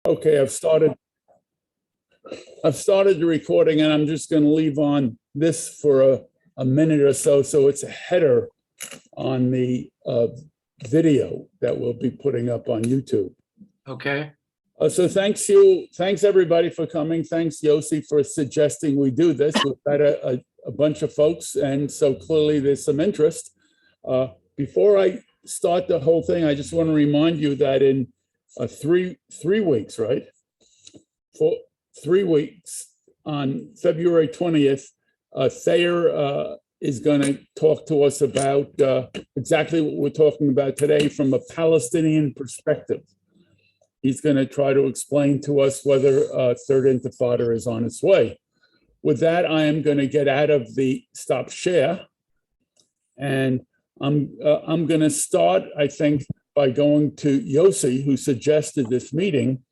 Okay, I've started the recording, and I'm just going to leave on this for a minute or so. So it's a header on the video that we'll be putting up on YouTube. Okay. So thanks everybody for coming. Thanks Yossi for suggesting we do this. We've got a bunch of folks, and so clearly there's some interest. Before I start the whole thing, I just want to remind you that in 3 weeks, right? For 3 weeks on February 20th, Thayer is going to talk to us about exactly what we're talking about today from a Palestinian perspective. He's going to try to explain to us whether Third Intifada is on its way. With that, I am going to get out of the stop share, and I'm going to start, I think, by going to Yossi, who suggested this meeting,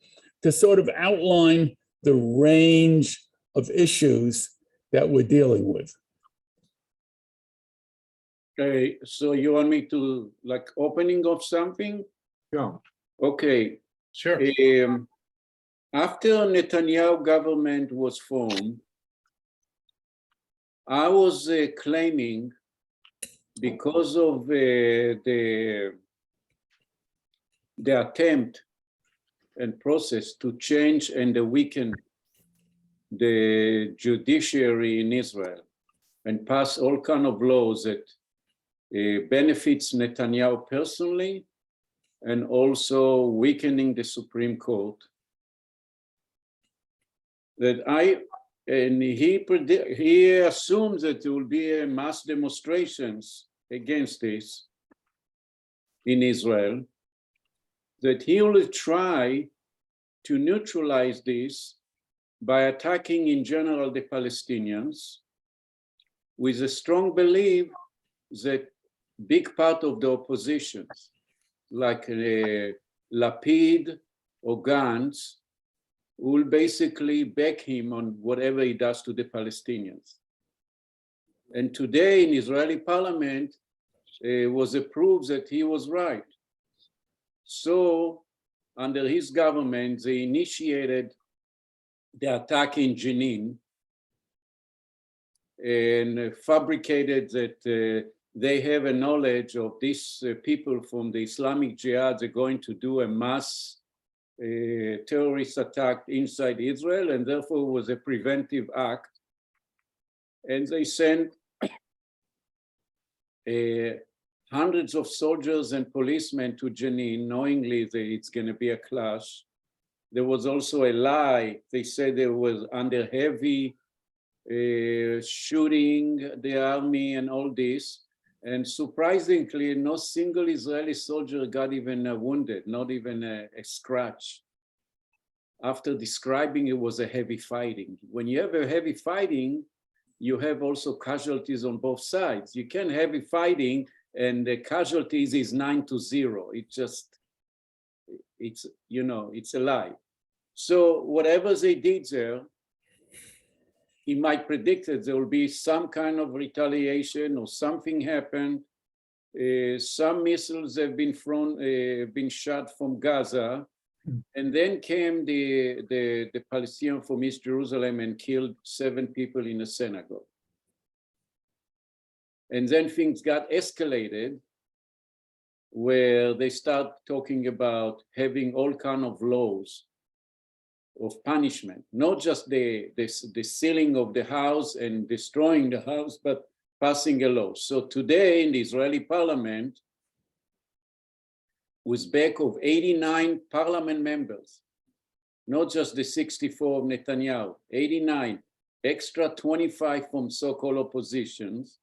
to sort of outline the range of issues that we're dealing with. Okay, so you want me to like opening of something? Yeah. Okay. Sure. After Netanyahu government was formed, I was claiming, because of the attempt and process to change and weaken the judiciary in Israel and pass all kind of laws that benefits Netanyahu personally, and also weakening the Supreme Court, that he assumes that there will be mass demonstrations against this in Israel, that he will try to neutralize this by attacking in general the Palestinians, with a strong belief that big part of the oppositions, like Lapid or Gantz, will basically back him on whatever he does to the Palestinians. And today in Israeli parliament, was a proof that he was right. So under his government, they initiated the attack in Jenin and fabricated that they have a knowledge of these people from the Islamic Jihad. They're going to do a mass terrorist attack inside Israel, and therefore it was a preventive act. And they sent hundreds of soldiers and policemen to Jenin, knowingly that it's going to be a clash. There was also a lie. They said there was under heavy shooting the army and all this. And surprisingly, no single Israeli soldier got even wounded, not even a scratch. After describing it was a heavy fighting. When you have a heavy fighting, you have also casualties on both sides. You can have heavy fighting and the casualties is 9-0. It's a lie. So whatever they did there, he might predict that there will be some kind of retaliation or something happened. Some missiles have been been shot from Gaza, and then came the Palestinians from East Jerusalem and killed 7 people in a synagogue. And then things got escalated, where they start talking about having all kind of laws of punishment, not just the sealing of the house and destroying the house, but passing a law. So today in the Israeli parliament, with back of 89 parliament members, not just the 64 of Netanyahu, 89, extra 25 from so-called oppositions,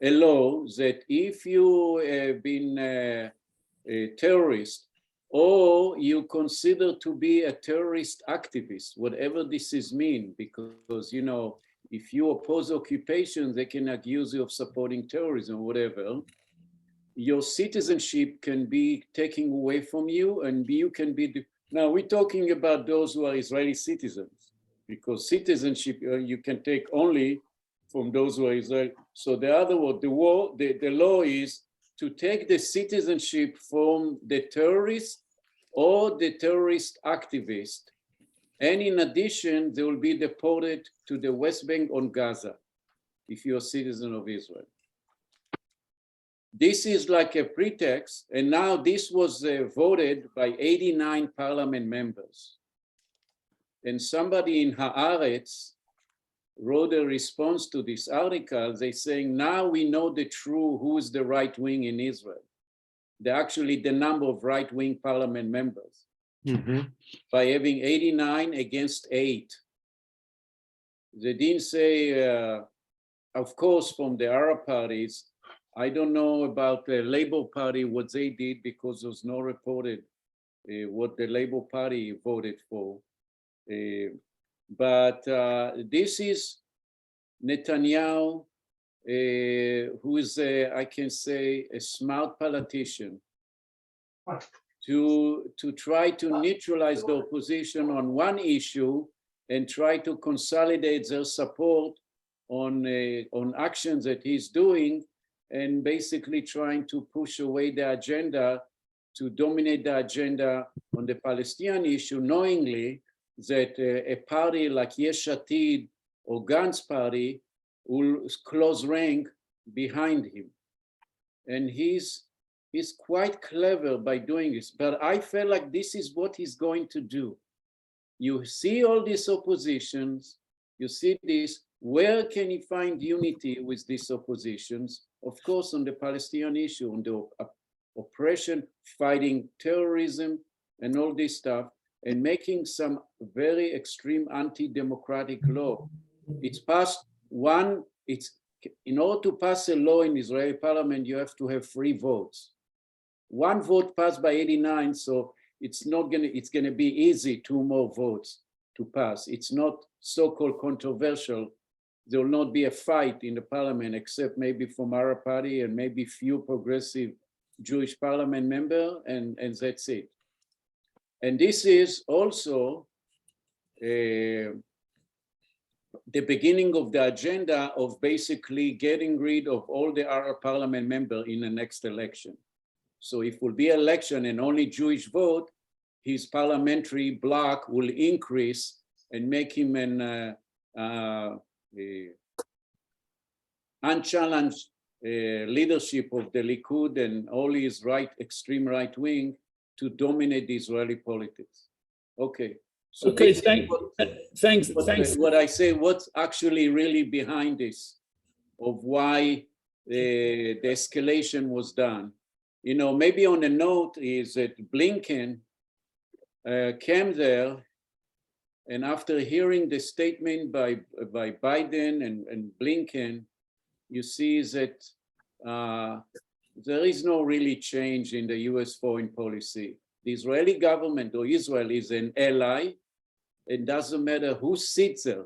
a law that if you have been a terrorist, or you consider to be a terrorist activist, whatever this is mean, because, if you oppose occupation, they can accuse you of supporting terrorism, whatever. Your citizenship can be taken away from you, and you can be, now we're talking about those who are Israeli citizens, because citizenship you can take only from those who are Israeli. So the other word, the law is to take the citizenship from the terrorists or the terrorist activist. And in addition, they will be deported to the West Bank on Gaza if you're a citizen of Israel. This is like a pretext, and now this was voted by 89 parliament members. And somebody in Haaretz wrote a response to this article. They saying, now we know the true who is the right wing in Israel. Actually the number of right wing parliament members by having 89 against 8. They didn't say, of course, from the Arab parties. I don't know about the Labour Party, what they did, because there's no reported what the Labour Party voted for. But this is Netanyahu, who is, I can say, a smart politician, to try to neutralize the opposition on one issue and try to consolidate their support on actions that he's doing, and basically trying to push away the agenda, to dominate the agenda on the Palestinian issue, knowingly that a party like Yesh Atid or Gantz party will close rank behind him. And he's quite clever by doing this, but I feel like this is what he's going to do. You see all these oppositions, you see this, where can he find unity with these oppositions? Of course, on the Palestinian issue, on the oppression, fighting terrorism and all this stuff, and making some very extreme anti-democratic law. It's passed in order to pass a law in Israeli parliament, you have to have 3 votes. 1 vote passed by 89, so it's gonna be easy, 2 more votes to pass. It's not so-called controversial. There will not be a fight in the parliament, except maybe from Arab party and maybe few progressive Jewish parliament member, and that's it. And this is also the beginning of the agenda of basically getting rid of all the Arab parliament members in the next election. So if will be election and only Jewish vote, his parliamentary bloc will increase and make him an unchallenged leadership of the Likud and all his extreme right wing to dominate the Israeli politics. Okay. So okay, thanks. What I say, what's actually really behind this, of why the escalation was done. You know, maybe on a note is that Blinken came there, and after hearing the statement by Biden and Blinken, you see that there is no really change in the US foreign policy. The Israeli government, or Israel, is an ally. It doesn't matter who sits there,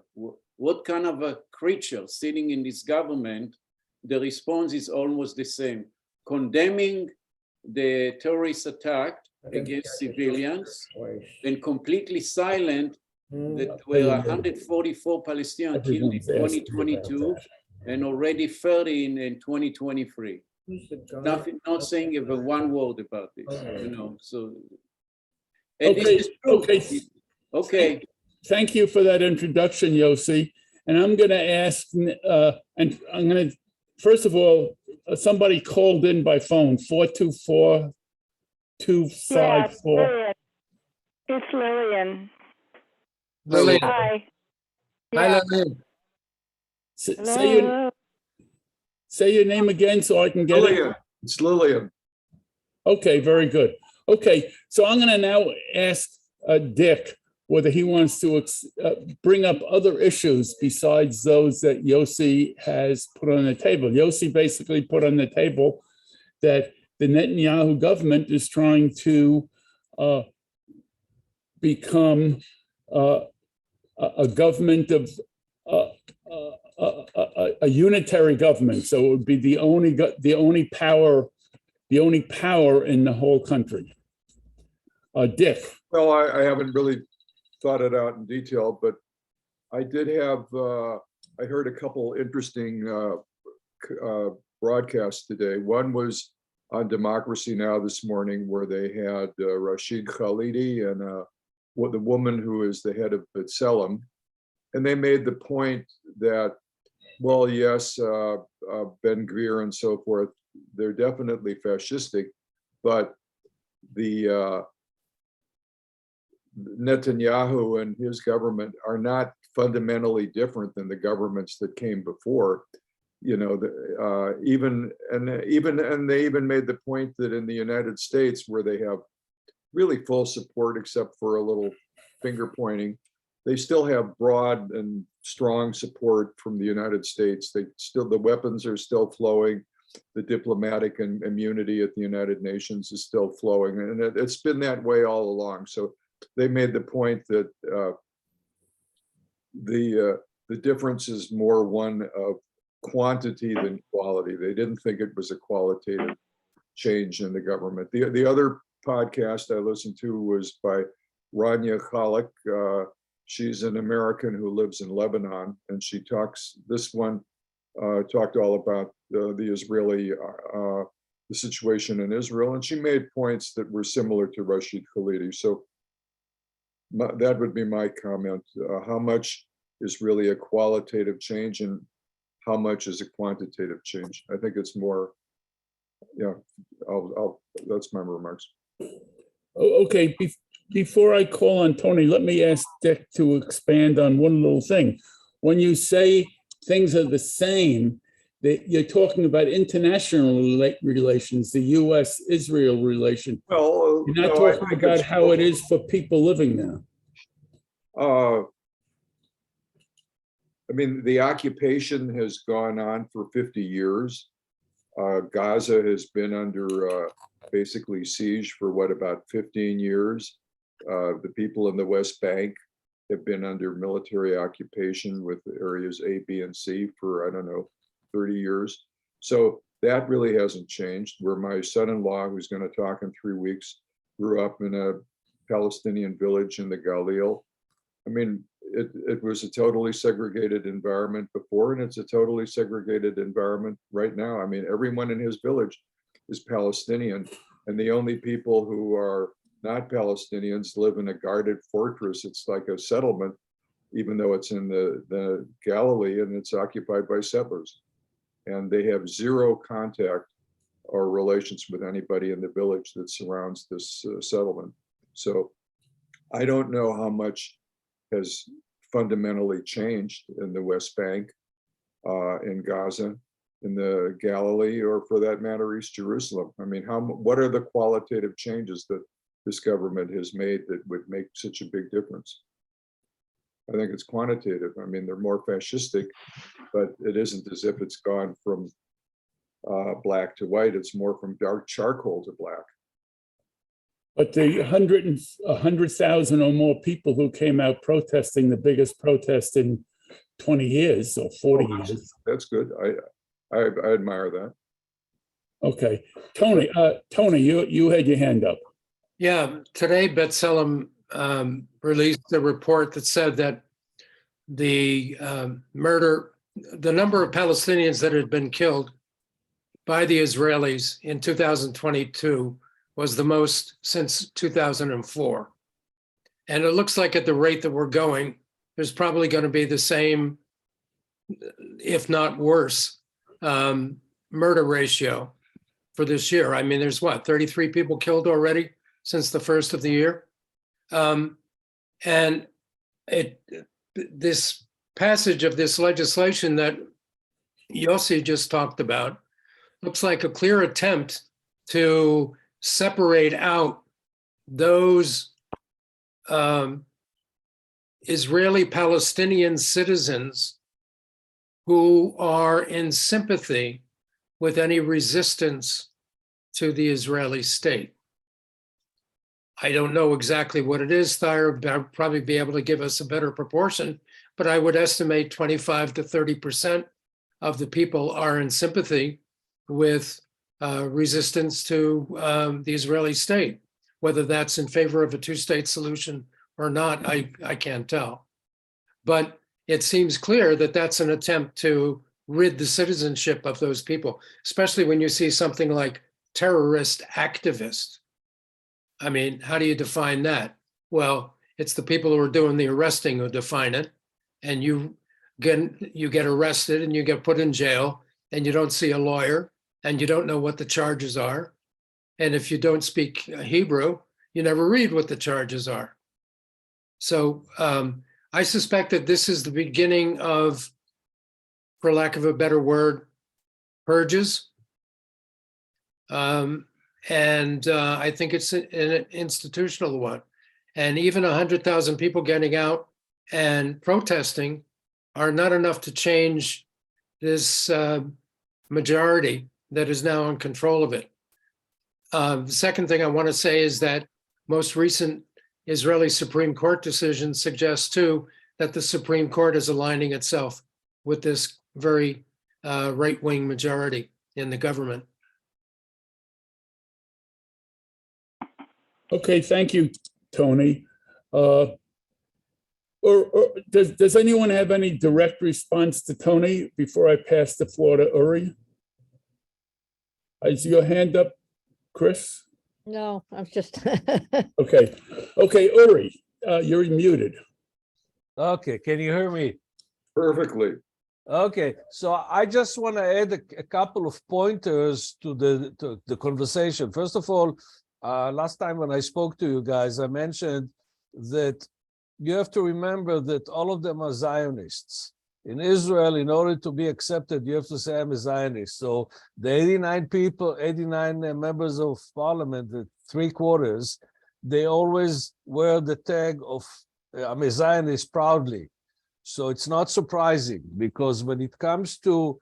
what kind of a creature sitting in this government, the response is almost the same. Condemning the terrorist attack against civilians, and completely silent that were 144 Palestinians killed in 2022 and already 30 in 2023. Not saying even one word about this, you know. So, and Okay, this is true. Okay. Thank you for that introduction, Yossi. And I'm going to ask, and I'm going to, first of all, somebody called in by phone, 424-254. Yeah, it's Lillian. Lillian. Hi. Hi, Yeah. Lillian. Say your name again so I can get Lillian. it. It's Lillian. Okay, very good. Okay, so I'm going to now ask Dick whether he wants to bring up other issues besides those that Yossi has put on the table. Yossi basically put on the table that the Netanyahu government is trying to become a government of a unitary government. So it would be the only power in the whole country. Dick. Well, I haven't really thought it out in detail, but I did have, I heard a couple interesting broadcasts today. One was on Democracy Now! This morning where they had Rashid Khalidi and the woman who is the head of B'Tselem. And they made the point that, well, yes, Ben Gvir and so forth, they're definitely fascistic, but the Netanyahu and his government are not fundamentally different than the governments that came before. You know, and they even made the point that in the United States, where they have really full support except for a little finger pointing, they still have broad and strong support from the United States. The weapons are still flowing. The diplomatic and immunity at the United Nations is still flowing, and it's been that way all along. So they made the point that the difference is more one of quantity than quality. They didn't think it was a qualitative change in the government. The other podcast I listened to was by Rania Khalek. She's an American who lives in Lebanon, and she talks, this one talked all about the Israeli, the situation in Israel, and she made points that were similar to Rashid Khalidi. So that would be my comment. How much is really a qualitative change and how much is a quantitative change? I think it's more, yeah, that's my remarks. Okay, before I call on Tony, let me ask Dick to expand on one little thing. When you say things are the same, that you're talking about international relations, the U.S.-Israel relation. Well, You're not talking about how it is for people living there. I mean, the occupation has gone on for 50 years. Gaza has been under basically siege for what, about 15 years. The people in the West Bank have been under military occupation with areas A, B, and C for, I don't know, 30 years. So that really hasn't changed. Where my son-in-law, who's going to talk in 3 weeks, grew up in a Palestinian village in the Galil. I mean, it was a totally segregated environment before, and it's a totally segregated environment right now. I mean, everyone in his village is Palestinian, and the only people who are not Palestinians live in a guarded fortress. It's like a settlement, even though it's in the Galilee and it's occupied by settlers. And they have zero contact or relations with anybody in the village that surrounds this settlement. So I don't know how much has fundamentally changed in the West Bank, in Gaza, in the Galilee, or for that matter, East Jerusalem. I mean, what are the qualitative changes that this government has made that would make such a big difference? I think it's quantitative. I mean, they're more fascistic, but it isn't as if it's gone from black to white. It's more from dark charcoal to black. But the 100,000 or more people who came out protesting, the biggest protest in 20 years or 40 years. That's good. I admire that. Okay, Tony, you had your hand up. Yeah, today B'Tselem released a report that said that the number of Palestinians that had been killed by the Israelis in 2022 was the most since 2004. And it looks like at the rate that we're going, there's probably going to be the same, if not worse, murder ratio for this year. I mean, there's what, 33 people killed already since the first of the year? And this passage of this legislation that Yossi just talked about looks like a clear attempt to separate out those Israeli-Palestinian citizens who are in sympathy with any resistance to the Israeli state. I don't know exactly what it is. Thayer would probably be able to give us a better proportion, but I would estimate 25 to 30% of the people are in sympathy with resistance to the Israeli state. Whether that's in favor of a two-state solution or not, I can't tell. But it seems clear that that's an attempt to rid the citizenship of those people, especially when you see something like terrorist activist. I mean, how do you define that? Well, it's the people who are doing the arresting who define it. And you get arrested and you get put in jail and you don't see a lawyer and you don't know what the charges are. And if you don't speak Hebrew, you never read what the charges are. So I suspect that this is the beginning of, for lack of a better word, purges. And I think it's an institutional one. And even 100,000 people getting out and protesting are not enough to change this majority that is now in control of it. The second thing I want to say is that most recent Israeli Supreme Court decisions suggest too that the Supreme Court is aligning itself with this very right-wing majority in the government. Okay, thank you, Tony. Or does anyone have any direct response to Tony before I pass the floor to Uri? Is your hand up, Chris? No, I'm just, Okay, Uri, you're muted. Okay, can you hear me? Perfectly. Okay, so I just want to add a couple of pointers to the conversation. First of all, last time when I spoke to you guys, I mentioned that you have to remember that all of them are Zionists. In Israel, in order to be accepted, you have to say I'm a Zionist. So the 89 members of parliament, the 3/4, they always wear the tag of I'm a Zionist proudly. So it's not surprising, because when it comes to,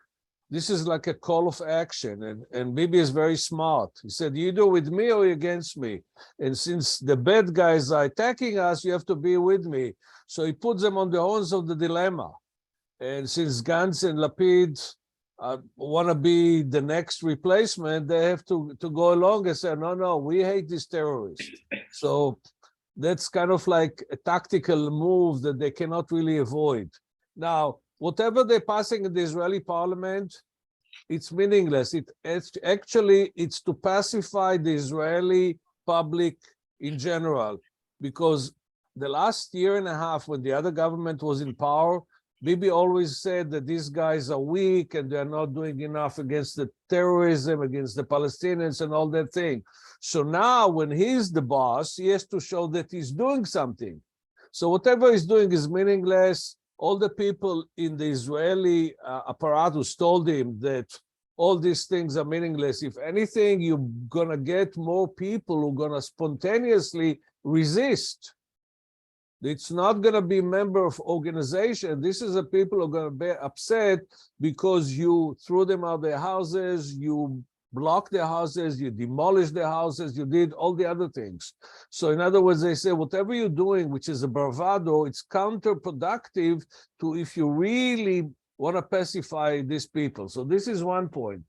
this is like a call of action, and Bibi is very smart. He said, you either with me or against me. And since the bad guys are attacking us, you have to be with me. So he puts them on the horns of the dilemma. And since Gantz and Lapid want to be the next replacement, they have to go along and say, no, we hate these terrorists. So that's kind of like a tactical move that they cannot really avoid. Now, whatever they're passing in the Israeli parliament, it's meaningless. It's to pacify the Israeli public in general, because the last year and a half when the other government was in power, Bibi always said that these guys are weak and they're not doing enough against the terrorism, against the Palestinians and all that thing. So now when he's the boss, he has to show that he's doing something. So whatever he's doing is meaningless. All the people in the Israeli apparatus told him that all these things are meaningless. If anything, you're gonna get more people who are gonna spontaneously resist. It's not going to be member of organization. This is the people who are going to be upset because you threw them out of their houses, you blocked their houses, you demolished their houses, you did all the other things. So in other words, they say, whatever you're doing, which is a bravado, it's counterproductive to if you really want to pacify these people. So this is one point.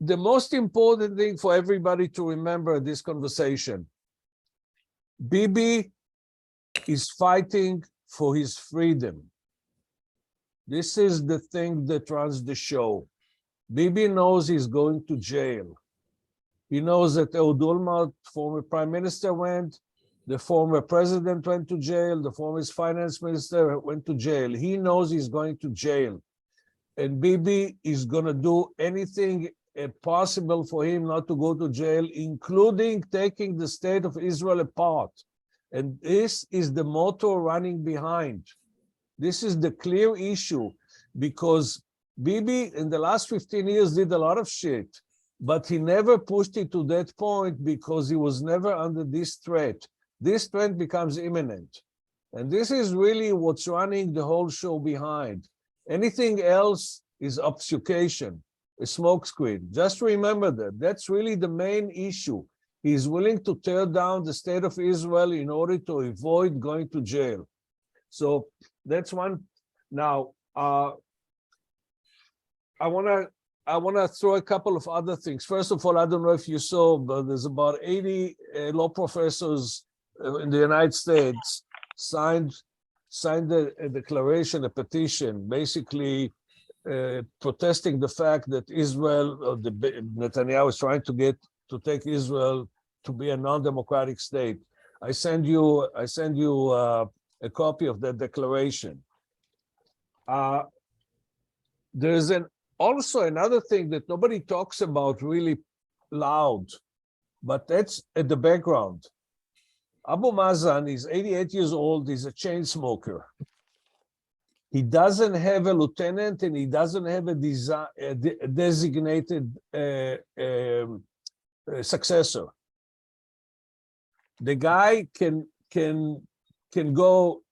The most important thing for everybody to remember in this conversation, Bibi is fighting for his freedom. This is the thing that runs the show. Bibi knows he's going to jail. He knows that Ehud Olmert, former prime minister, went, the former president went to jail, the former finance minister went to jail. He knows he's going to jail. And Bibi is going to do anything possible for him not to go to jail, including taking the state of Israel apart. And this is the motto running behind. This is the clear issue, because Bibi in the last 15 years did a lot of shit, but he never pushed it to that point because he was never under this threat. This threat becomes imminent. And this is really what's running the whole show behind. Anything else is obfuscation, a smokescreen. Just remember that. That's really the main issue. He's willing to tear down the state of Israel in order to avoid going to jail. So that's one. Now, I wanna throw a couple of other things. First of all, I don't know if you saw, but there's about 80 law professors in the United States signed a declaration, a petition, basically protesting the fact that Israel, Netanyahu is trying to take Israel to be a non-democratic state. I send you a copy of that declaration. There's also another thing that nobody talks about really loud, but that's at the background. Abu Mazen is 88 years old. He's a chain smoker. He doesn't have a lieutenant and he doesn't have a designated successor. The guy can go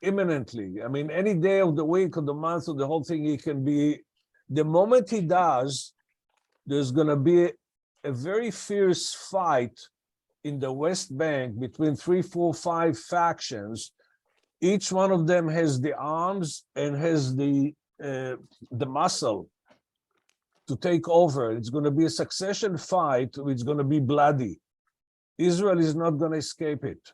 imminently. I mean, any day of the week, of the month, of the whole thing, he can be. The moment he does, there's going to be a very fierce fight in the West Bank between 3, 4, 5 factions. Each one of them has the arms and has the muscle to take over. It's going to be a succession fight. It's going to be bloody. Israel is not going to escape it.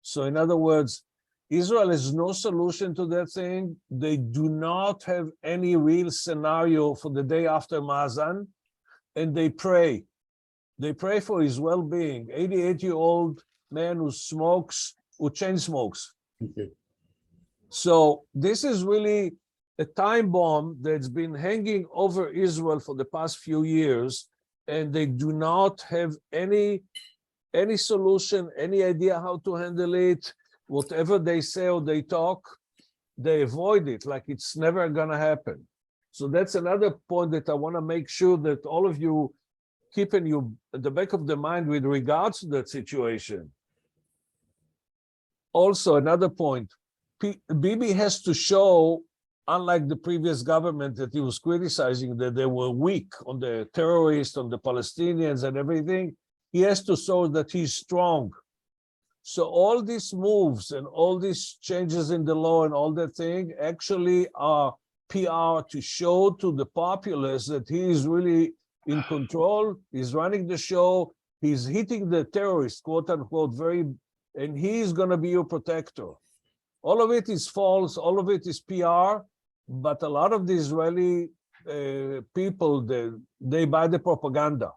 So in other words, Israel has no solution to that thing. They do not have any real scenario for the day after Mazen, and they pray. They pray for his well-being. 88-year-old man who smokes, who chain smokes. Okay. So this is really a time bomb that's been hanging over Israel for the past few years, and they do not have any solution, any idea how to handle it. Whatever they say or they talk, they avoid it like it's never gonna happen. So that's another point that I want to make sure that all of you keep in at the back of the mind with regards to that situation. Also, another point, Bibi has to show, unlike the previous government that he was criticizing, that they were weak on the terrorists, on the Palestinians and everything, he has to show that he's strong. So all these moves and all these changes in the law and all that thing actually are PR to show to the populace that he is really in control, he's running the show, he's hitting the terrorists, quote unquote, and he's gonna be your protector. All of it is false, all of it is PR, but a lot of the Israeli people, they buy the propaganda.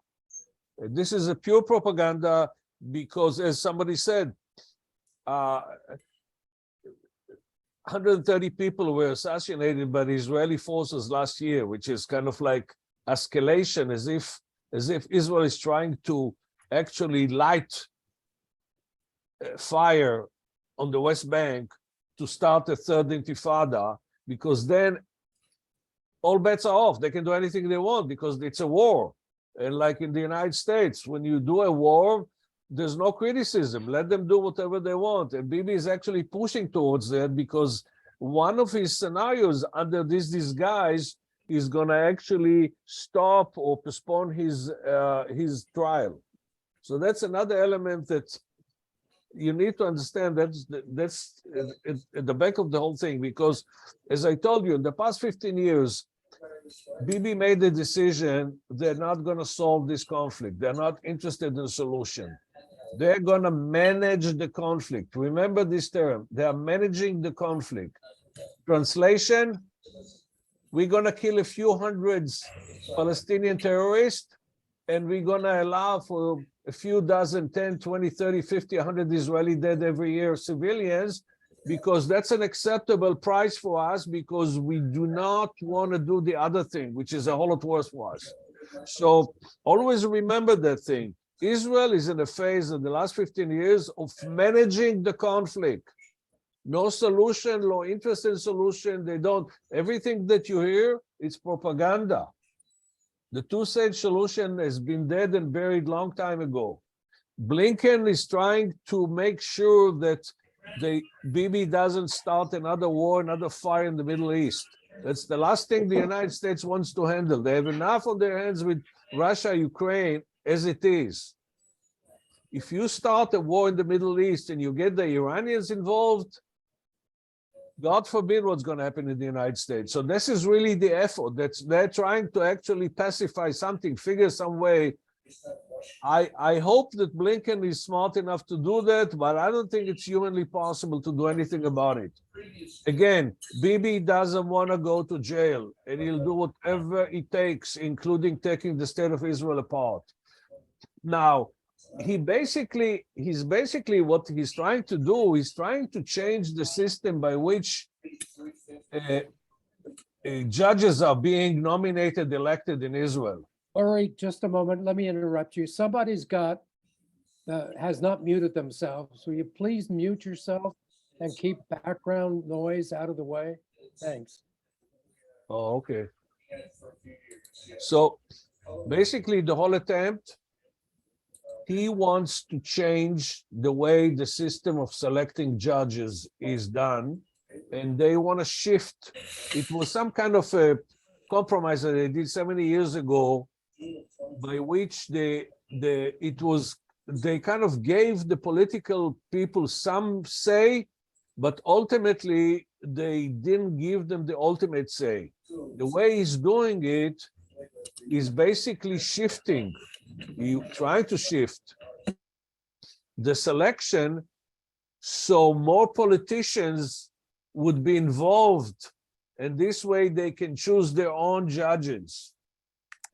This is a pure propaganda because, as somebody said, 130 people were assassinated by the Israeli forces last year, which is kind of like escalation, as if Israel is trying to actually light fire on the West Bank to start a third intifada, because then all bets are off. They can do anything they want because it's a war. And like in the United States, when you do a war, there's no criticism. Let them do whatever they want. And Bibi is actually pushing towards that because one of his scenarios under this disguise is going to actually stop or postpone his trial. So that's another element that you need to understand. That's at the back of the whole thing, because as I told you, in the past 15 years, Bibi made the decision they're not going to solve this conflict. They're not interested in a solution. They're going to manage the conflict. Remember this term. They are managing the conflict. Translation, we're going to kill a few hundreds Palestinian terrorists, and we're going to allow for a few dozen, 10, 20, 30, 50, 100 Israeli dead every year, civilians, because that's an acceptable price for us, because we do not want to do the other thing, which is a whole lot worse for us. So always remember that thing. Israel is in a phase in the last 15 years of managing the conflict. No solution, no interest in solution. They don't, everything that you hear, it's propaganda. The two-state solution has been dead and buried long time ago. Blinken is trying to make sure that Bibi doesn't start another war, another fire in the Middle East. That's the last thing the United States wants to handle. They have enough on their hands with Russia, Ukraine, as it is. If you start a war in the Middle East and you get the Iranians involved, God forbid what's going to happen in the United States. So this is really the effort. They're trying to actually pacify something, figure some way I hope that Blinken is smart enough to do that, but I don't think it's humanly possible to do anything about it. Again, Bibi doesn't want to go to jail, and he'll do whatever it takes, including taking the state of Israel apart. Now, he's basically what he's trying to do, he's trying to change the system by which judges are being nominated, elected in Israel. Ori, just a moment. Let me interrupt you. Somebody's got, has not muted themselves. Will you please mute yourself and keep background noise out of the way? Thanks. Oh, okay. So basically the whole attempt, he wants to change the way the system of selecting judges is done, and they want to shift. It was some kind of a compromise that they did 70 years ago, by which they kind of gave the political people some say, but ultimately they didn't give them the ultimate say. The way he's doing it is basically shifting. He's trying to shift the selection so more politicians would be involved, and this way they can choose their own judges.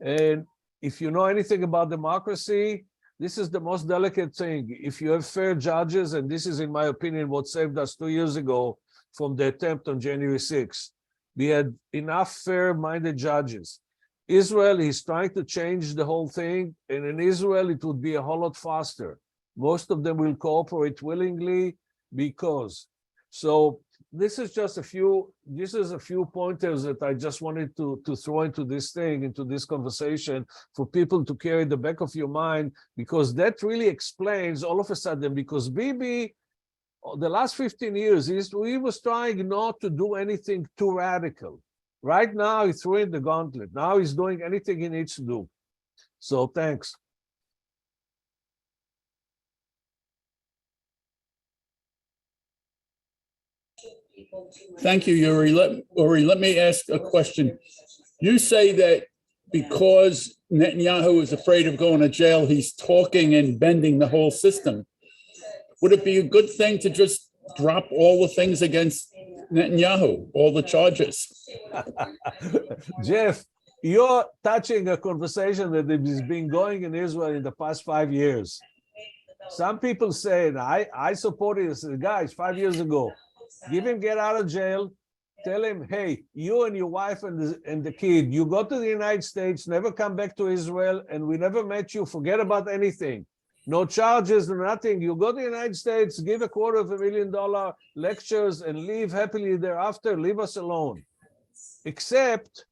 And if you know anything about democracy, this is the most delicate thing. If you have fair judges, and this is, in my opinion, what saved us 2 years ago from the attempt on January 6th, we had enough fair-minded judges. Israel is trying to change the whole thing, and in Israel, it would be a whole lot faster. Most of them will cooperate willingly because. So this is just a few pointers that I just wanted to throw into this thing, into this conversation, for people to carry the back of your mind, because that really explains all of a sudden, because Bibi, the last 15 years, he was trying not to do anything too radical. Right now, he threw in the gauntlet. Now he's doing anything he needs to do. So thanks. Thank you, Uri. Let me ask a question. You say that because Netanyahu is afraid of going to jail, he's talking and bending the whole system. Would it be a good thing to just drop all the things against Netanyahu, all the charges? Jeff, you're touching a conversation that has been going in Israel in the past 5 years. Some people say, and I supported this, guys, 5 years ago, give him get out of jail, tell him, hey, you and your wife and the kid, you go to the United States, never come back to Israel, and we never met you, forget about anything. No charges, no nothing. You go to the United States, give $250,000 lectures, and leave happily thereafter, leave us alone. Except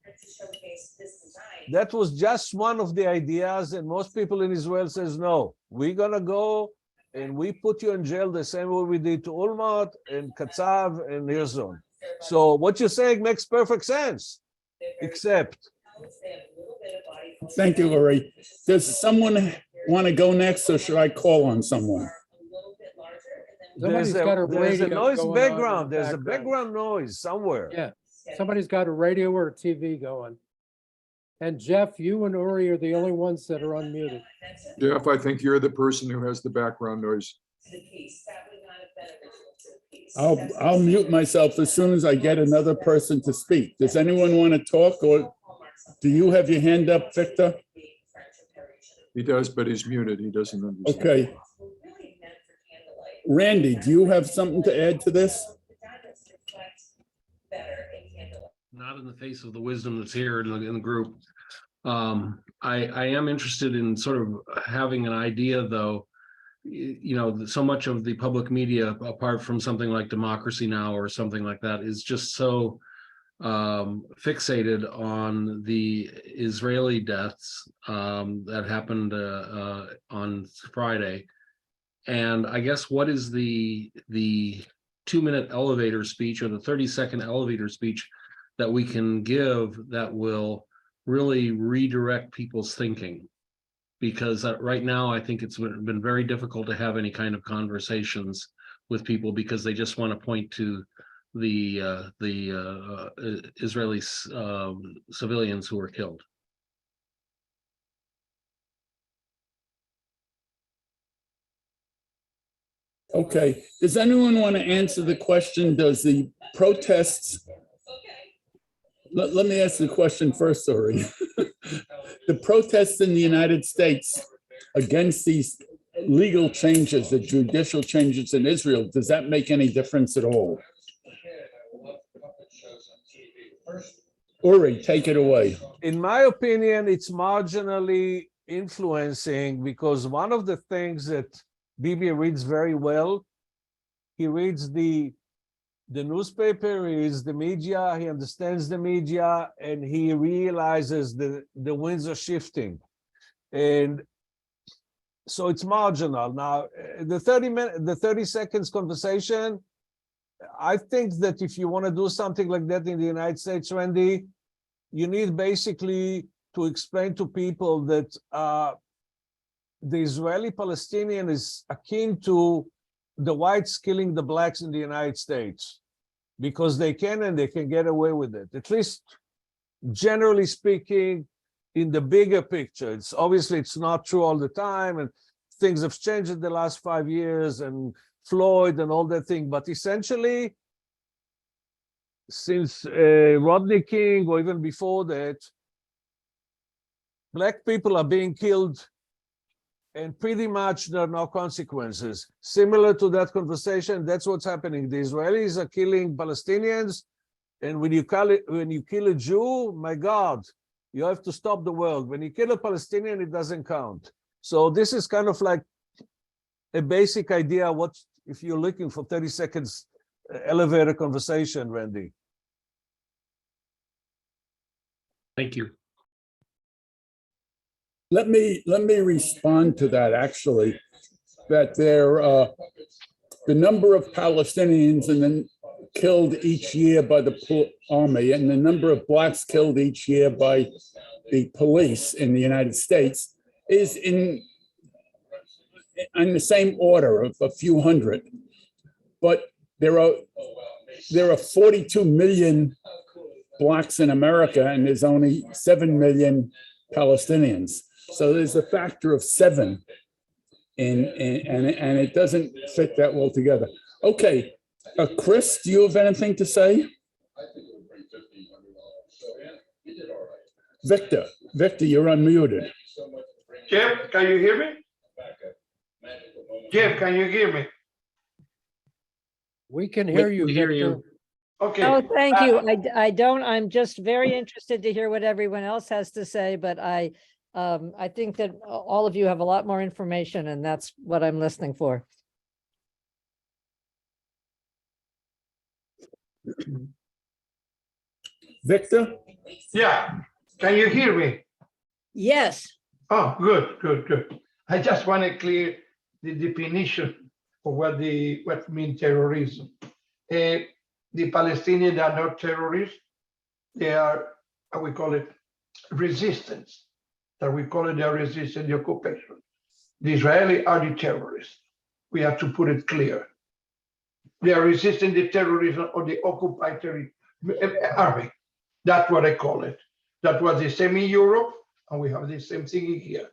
that was just one of the ideas, and most people in Israel says, no, we're gonna go and we put you in jail the same way we did to Ulmart and Katsav and Hirzon. So what you're saying makes perfect sense, except. Thank you, Uri. Does someone want to go next, or should I call on someone? Somebody's got a There's a radio noise going on in background. the There's a background. background noise somewhere. Yeah, somebody's got a radio or a TV going. And Jeff, you and Uri are the only ones that are unmuted. Jeff, I think you're the person who has the background noise. I'll mute myself as soon as I get another person to speak. Does anyone want to talk, or do you have your hand up, Victor? He does, but he's muted. He doesn't understand. Okay. Randy, do you have something to add to this? Not in the face of the wisdom that's here in the group. I am interested in sort of having an idea, though. You know, so much of the public media, apart from something like Democracy Now! Or something like that, is just so fixated on the Israeli deaths that happened on Friday. And I guess what is the 2-minute elevator speech or the 30-second elevator speech that we can give that will really redirect people's thinking? Because right now, I think it's been very difficult to have any kind of conversations with people because they just want to point to the Israeli civilians who were killed. Okay, does anyone want to answer the question, does the protests, let me ask the question first, sorry. The protests in the United States against these legal changes, the judicial changes in Israel, does that make any difference at all? Uri, take it away. In my opinion, it's marginally influencing because one of the things that Bibi reads very well, he reads the newspaper, he reads the media, he understands the media, and he realizes the winds are shifting. And so it's marginal. Now, the 30 seconds conversation, I think that if you want to do something like that in the United States, Randy, you need basically to explain to people that the Israeli-Palestinian is akin to the whites killing the blacks in the United States because they can and they can get away with it. At least, generally speaking, in the bigger picture. It's obviously it's not true all the time, and things have changed in the last 5 years, and Floyd and all that thing. But essentially, since Rodney King or even before that, black people are being killed, and pretty much there are no consequences. Similar to that conversation, that's what's happening. The Israelis are killing Palestinians, and when you kill a Jew, my God, you have to stop the world. When you kill a Palestinian, it doesn't count. So this is kind of like a basic idea. What if you're looking for 30 seconds elevator conversation, Randy? Thank you. Let me respond to that, actually, that the number of Palestinians and then killed each year by the army and the number of blacks killed each year by the police in the United States is in the same order of a few hundred. But there are 42 million blacks in America, and there's only 7 million Palestinians. So there's a factor of 7, and it doesn't fit that well together. Okay, Chris, do you have anything to say? Victor, you're unmuted. Jeff, can you hear me? Jeff, can you hear me? We can hear you, We hear you. Victor. Okay. Oh, thank you. I don't, I'm just very interested to hear what everyone else has to say, but I think that all of you have a lot more information, and that's what I'm listening for. Victor? Yeah, can you hear me? Yes. Oh, good. I just want to clear the definition of what means terrorism. The Palestinians are not terrorists. They are, how we call it, resistance. That we call it, they are resisting the occupation. The Israelis are the terrorists. We have to put it clear. They are resisting the terrorism of the occupied army. That's what I call it. That was the same in Europe, and we have the same thing here.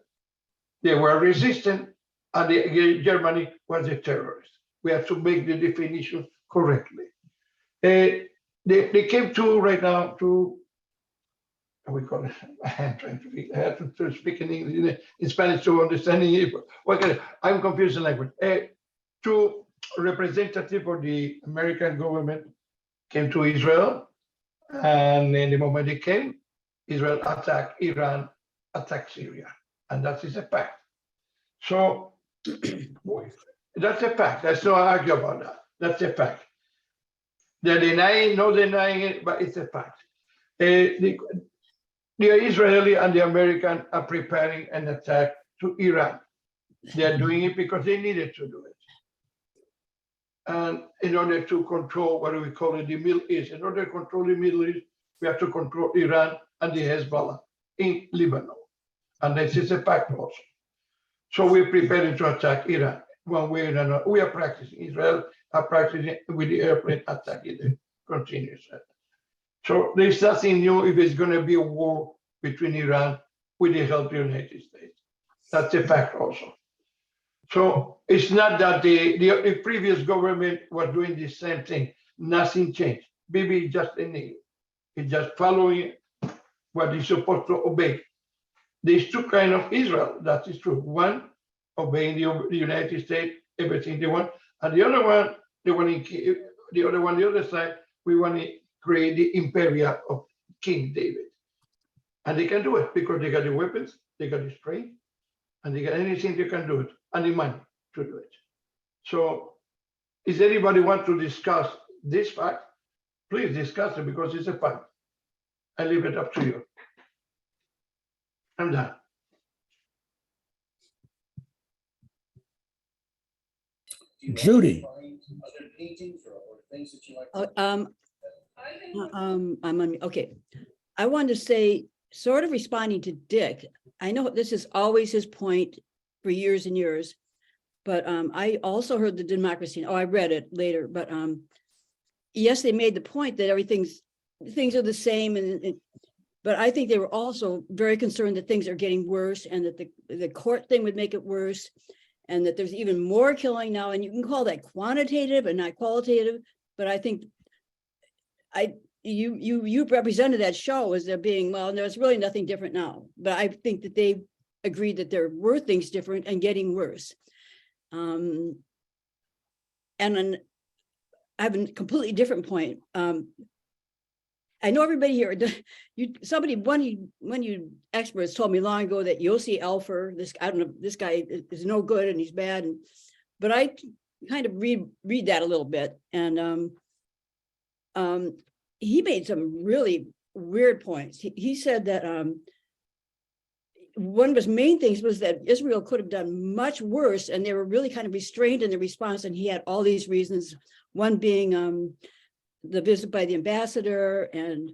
They were resistant, and Germany was a terrorist. We have to make the definition correctly. They came to right now to, we call it, I'm trying to, I have to speak in English, in Spanish to understand Hebrew. Okay, I'm confused in language. Two representatives of the American government came to Israel, and in the moment they came, Israel attacked Iran, attacked Syria, and that is a fact. So that's a fact. There's no argue about that. That's a fact. They're denying, no denying it, but it's a fact. The Israeli and the American are preparing an attack to Iran. They're doing it because they needed to do it. And in order to control what we call it, the Middle East, in order to control the Middle East, we have to control Iran and the Hezbollah in Lebanon. And this is a fact also. So we're preparing to attack Iran one way or another. We are practicing. Israel are practicing with the airplane attack in continuous. So there's nothing new if it's going to be a war between Iran with the help of the United States. That's a fact also. So it's not that the previous government was doing the same thing. Nothing changed. Bibi just it's just following what he's supposed to obey. There's two kinds of Israel. That is true. One, obeying the United States, everything they want, and the other one, they want to, the other side, we want to create the imperial of King David, and they can do it because they got the weapons, they got the strength, and they got anything they can do it, and the money to do it. So, if anybody want to discuss this fact, please discuss it because it's a fact. I leave it up to you. I'm done. Judy, Okay. I wanted to say, sort of responding to Dick, I know this is always his point for years and years, but I also heard the democracy, I read it later, but yes, they made the point that things are the same, but I think they were also very concerned that things are getting worse and that the court thing would make it worse, and that there's even more killing now, and you can call that quantitative and not qualitative, but I think you represented that show as there being, well, there's really nothing different now, but I think that they agreed that there were things different and getting worse. And then I have a completely different point. I know everybody here, one of you experts told me long ago that Yossi Alfer, I don't know, this guy is no good and he's bad. But I kind of read that a little bit. And he made some really weird points. He said that one of his main things was that Israel could have done much worse, and they were really kind of restrained in their response. And he had all these reasons, one being the visit by the ambassador and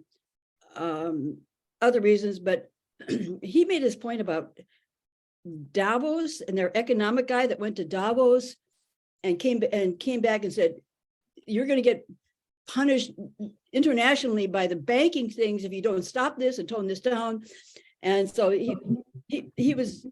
other reasons. But he made his point about Davos and their economic guy that went to Davos and came back and said, you're going to get punished internationally by the banking things if you don't stop this and tone this down. And so he was,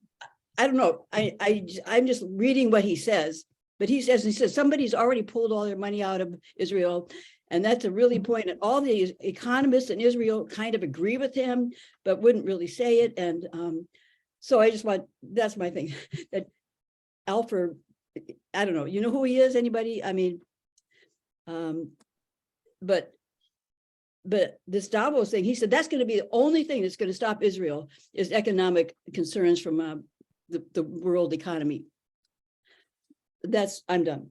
I don't know, I'm just reading what he says, but he says somebody's already pulled all their money out of Israel. And that's a really point. And all the economists in Israel kind of agree with him, but wouldn't really say it. And so I just that's my thing, that Alfer, I don't know, you know who he is, anybody? I mean, but this Davos thing, he said that's going to be the only thing that's going to stop Israel is economic concerns from the world economy. I'm done.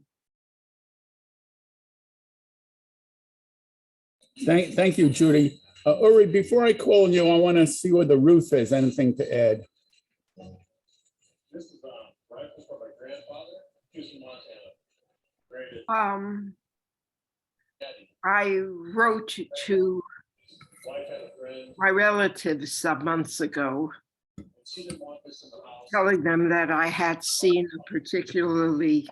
thank you, Judy. Uri, before I call on you, I want to see whether Ruth has anything to add. This is rifle from my grandfather, Houston, Montana. I wrote to my relatives some months ago, telling them that I had seen a particularly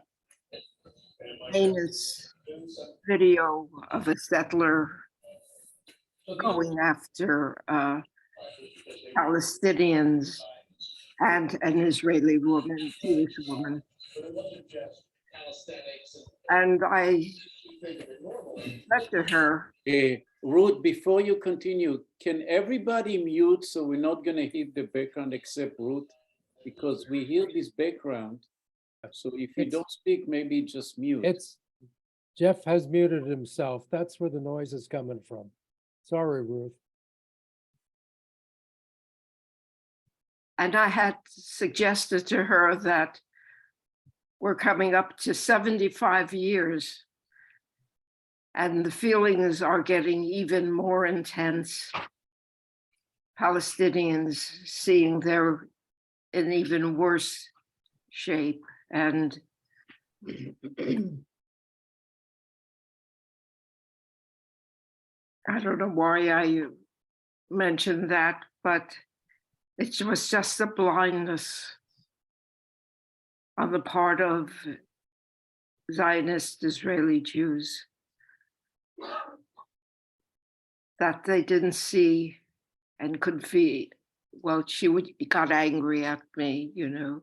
heinous video of a settler going after Palestinians and an Israeli woman, Jewish woman. And I said to her, Ruth, before you continue, can everybody mute so we're not going to hear the background except Ruth? Because we hear this background. So if you don't speak, maybe just mute. Jeff has muted himself. That's where the noise is coming from. Sorry, Ruth. and I had suggested to her that we're coming up to 75 years and the feelings are getting even more intense. Palestinians seeing they're in even worse shape, and I don't know why I mentioned that, but it was just a blindness on the part of Zionist Israeli Jews that they didn't see and could feel. Well, got angry at me, you know,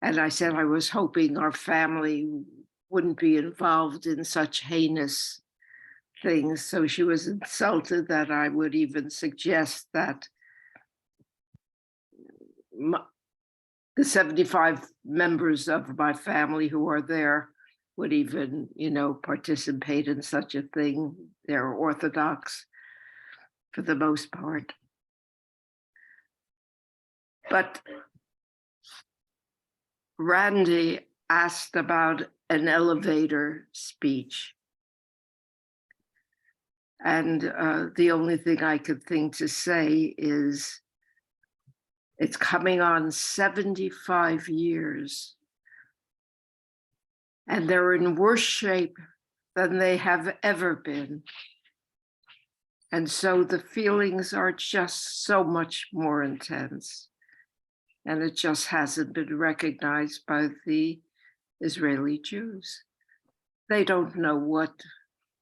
And I said I was hoping our family wouldn't be involved in such heinous things. So she was insulted that I would even suggest that the 75 members of my family who are there would even, participate in such a thing. They're Orthodox for the most part. But Randy asked about an elevator speech. And the only thing I could think to say is it's coming on 75 years. And they're in worse shape than they have ever been. And so the feelings are just so much more intense. And it just hasn't been recognized by the Israeli Jews. They don't know what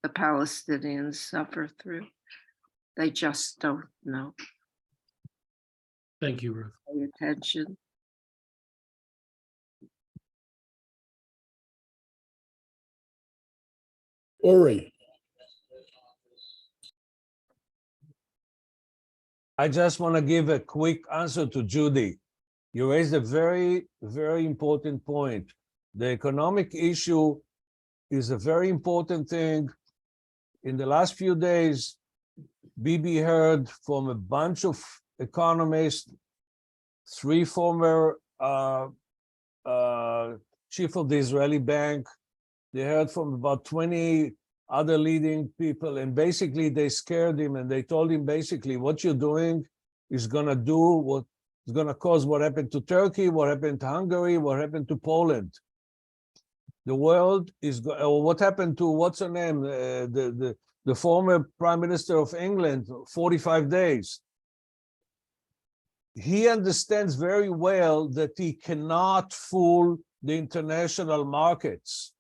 the Palestinians suffer through. They just don't know. Thank you, Ruth. Pay attention. Uri. I just want to give a quick answer to Judy. You raised a very, very important point. The economic issue is a very important thing. In the last few days, Bibi heard from a bunch of economists, 3 former chief of the Israeli bank. They heard from about 20 other leading people, and basically they scared him and they told him basically what you're doing is going to do what is going to cause what happened to Turkey, what happened to Hungary, what happened to Poland. The world is, or what happened to, what's her name, the former Prime Minister of England, 45 days. He understands very well that he cannot fool the international markets.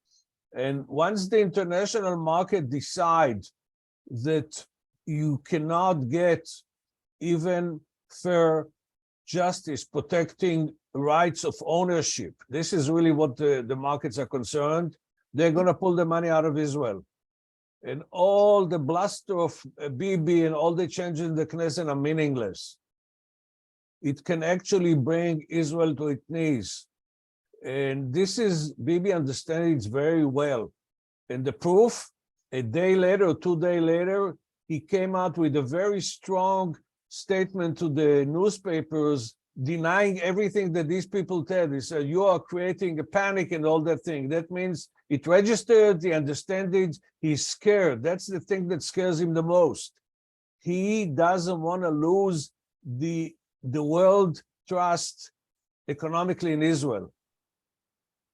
And once the international market decides that you cannot get even fair justice protecting rights of ownership, this is really what the markets are concerned, they're going to pull the money out of Israel. And all the bluster of Bibi and all the changes in the Knesset are meaningless. It can actually bring Israel to its knees. And this is, Bibi understands it very well. And the proof, a day later or 2 days later, he came out with a very strong statement to the newspapers denying everything that these people tell. He said, you are creating a panic and all that thing. That means it registered, he understands it, he's scared. That's the thing that scares him the most. He doesn't want to lose the world trust economically in Israel.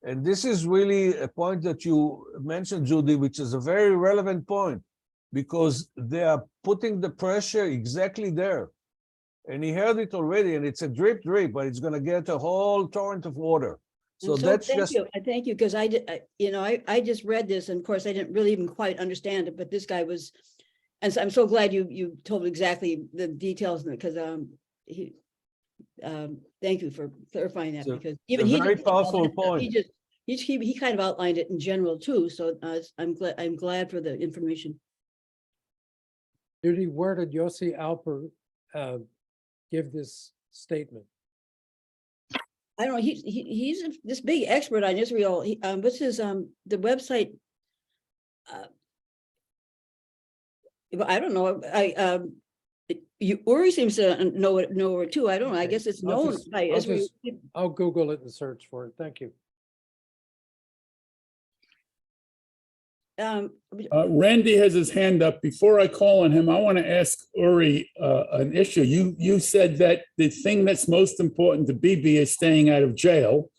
And this is really a point that you mentioned, Judy, which is a very relevant point, because they are putting the pressure exactly there. And he heard it already, and it's a drip, but it's going to get a whole torrent of water. So that's thank you, because I just read this, and of course I didn't really even quite understand it, but this guy was, and so I'm so glad you told exactly the details, because thank you for clarifying that, because even he very powerful point. He kind of outlined it in general too. So I'm glad for the information. Judy, where did Yossi Alper give this statement? I don't know. He's this big expert on Israel. What's his the website? I don't know. Uri seems to know it too. I don't know. I guess it's known by Israel. I'll Google it and search for it. Thank you. Randy has his hand up. Before I call on him, I want to ask Uri an issue. You said that the thing that's most important to Bibi is staying out of jail.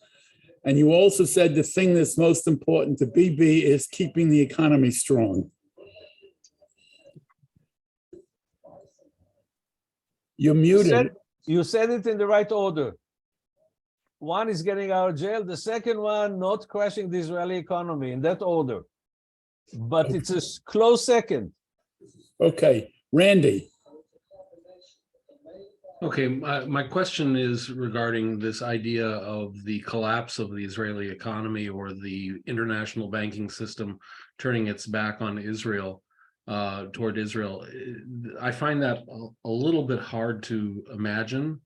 And you also said the thing that's most important to Bibi is keeping the economy strong. You're muted. You said it in the right order. One is getting out of jail. The second one, not crashing the Israeli economy, in that order. But okay. It's a close second. Okay, Randy. Okay, my question is regarding this idea of the collapse of the Israeli economy or the international banking system turning its back on Israel, toward Israel. I find that a little bit hard to imagine,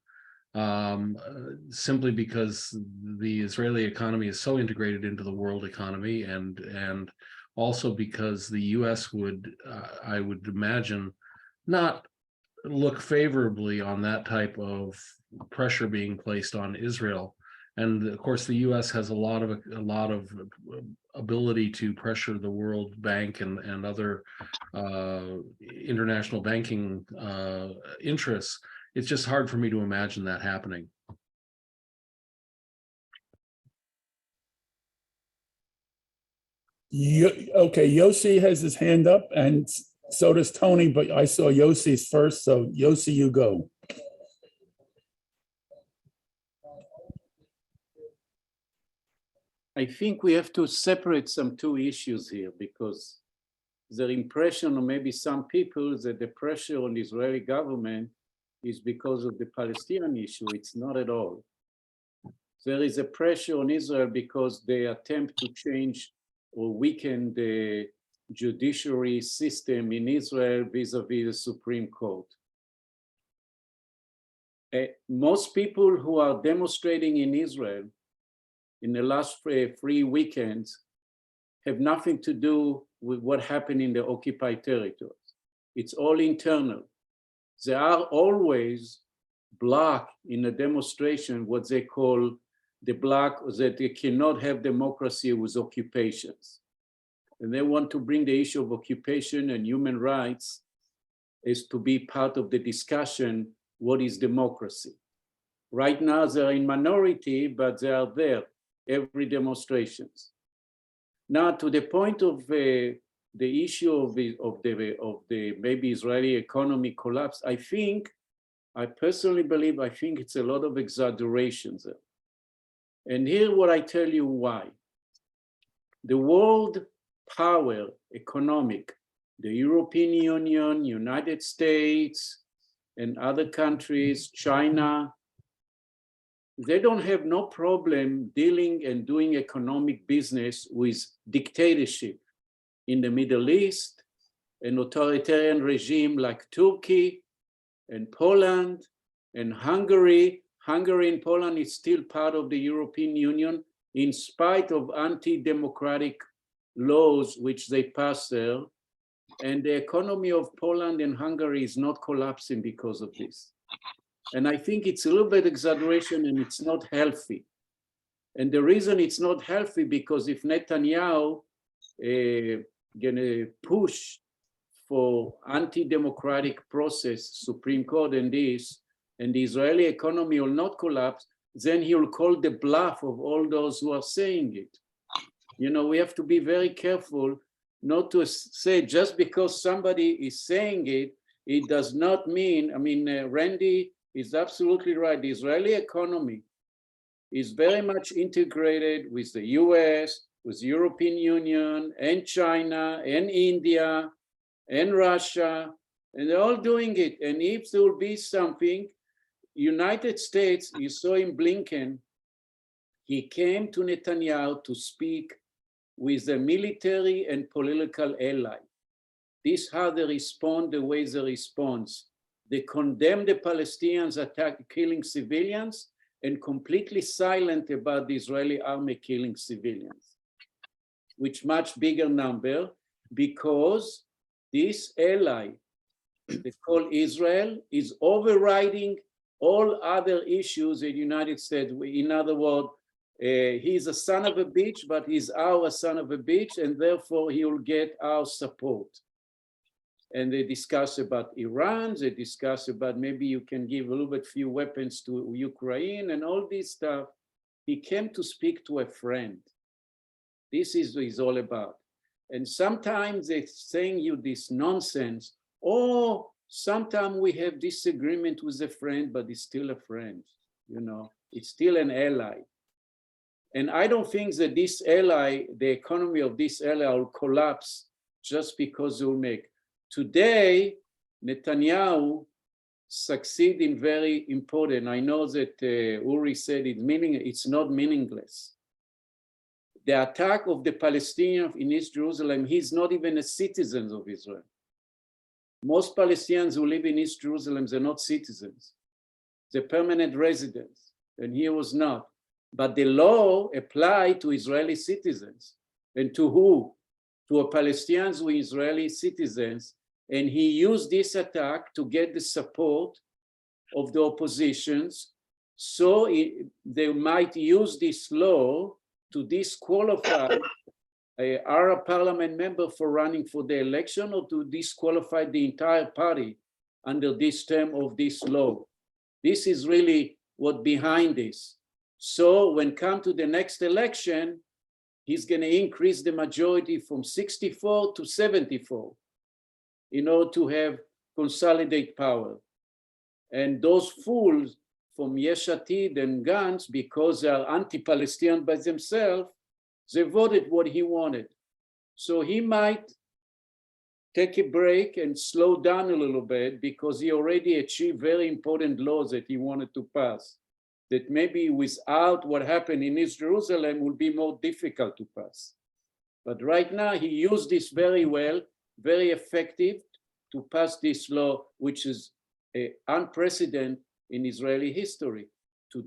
simply because the Israeli economy is so integrated into the world economy, and also because the U.S. would, I would imagine, not look favorably on that type of pressure being placed on Israel. And of course, the U.S. has a lot of ability to pressure the World Bank and other international banking interests. It's just hard for me to imagine that happening. Okay, Yossi has his hand up, and so does Tony, but I saw Yossi's first, so Yossi, you go. I think we have to separate some two issues here, because the impression, or maybe some people, that the pressure on the Israeli government is because of the Palestinian issue. It's not at all. There is a pressure on Israel because they attempt to change or weaken the judiciary system in Israel vis-a-vis the Supreme Court. Most people who are demonstrating in Israel in the last 3 weekends have nothing to do with what happened in the occupied territories. It's all internal. There are always block in the demonstration, what they call the block, that they cannot have democracy with occupations. And they want to bring the issue of occupation and human rights is to be part of the discussion, what is democracy? Right now they're in minority, but they are there every demonstrations. Now to the point of the issue of the maybe Israeli economy collapse, I personally believe, I think it's a lot of exaggerations there. And here what I tell you why. The world power, economic, the European Union, United States, and other countries, China, they don't have no problem dealing and doing economic business with dictatorship in the Middle East, an authoritarian regime like Turkey and Poland and Hungary. Hungary and Poland is still part of the European Union in spite of anti-democratic laws which they pass there. And the economy of Poland and Hungary is not collapsing because of this. And I think it's a little bit exaggeration and it's not healthy. And the reason it's not healthy, because if Netanyahu gonna push for anti-democratic process, Supreme Court and this, and the Israeli economy will not collapse, then he will call the bluff of all those who are saying it. You know, we have to be very careful not to say just because somebody is saying it, it does not mean, I mean, Randy is absolutely right. The Israeli economy is very much integrated with the US, with the European Union, and China, and India, and Russia, and they're all doing it. And if there will be something, United States, you saw in Blinken, he came to Netanyahu to speak with a military and political ally. This is how they respond the way they respond. They condemn the Palestinians killing civilians and completely silent about the Israeli army killing civilians, which much bigger number, because this ally, they call Israel, is overriding all other issues in the United States. In other words, he's a son of a bitch, but he's our son of a bitch, and therefore he will get our support. And they discuss about Iran, they discuss about maybe you can give a little bit few weapons to Ukraine and all this stuff. He came to speak to a friend. This is what it's all about. And sometimes they're saying you this nonsense, or sometimes we have disagreement with a friend, but it's still a friend, you know, it's still an ally. And I don't think that this ally, the economy of this ally will collapse just because they will make. Today, Netanyahu succeed in very important. I know that Uri said it's not meaningless. The attack of the Palestinians in East Jerusalem, he's not even a citizen of Israel. Most Palestinians who live in East Jerusalem, they're not citizens. They're permanent residents, and he was not. But the law applied to Israeli citizens. And to who? To a Palestinians who are Israeli citizens. And he used this attack to get the support of the oppositions, so they might use this law to disqualify an Arab parliament member for running for the election, or to disqualify the entire party under this term of this law. This is really what behind this. So when come to the next election, he's going to increase the majority from 64 to 74 in order to have consolidate power. And those fools from Yesh Atid and Gantz, because they are anti-Palestinian by themselves, they voted what he wanted. So he might take a break and slow down a little bit, because he already achieved very important laws that he wanted to pass, that maybe without what happened in East Jerusalem would be more difficult to pass. But right now he used this very well, very effective to pass this law, which is unprecedented in Israeli history, to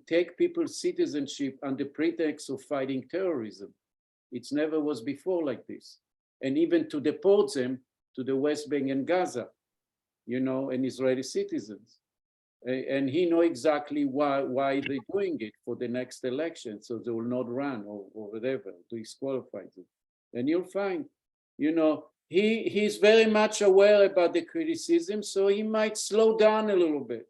take people's citizenship under pretext of fighting terrorism. It never was before like this. And even to deport them to the West Bank and Gaza, and Israeli citizens. And he knows exactly why they're doing it for the next election, so they will not run or whatever, to disqualify them. And you'll find, he's very much aware about the criticism, so he might slow down a little bit.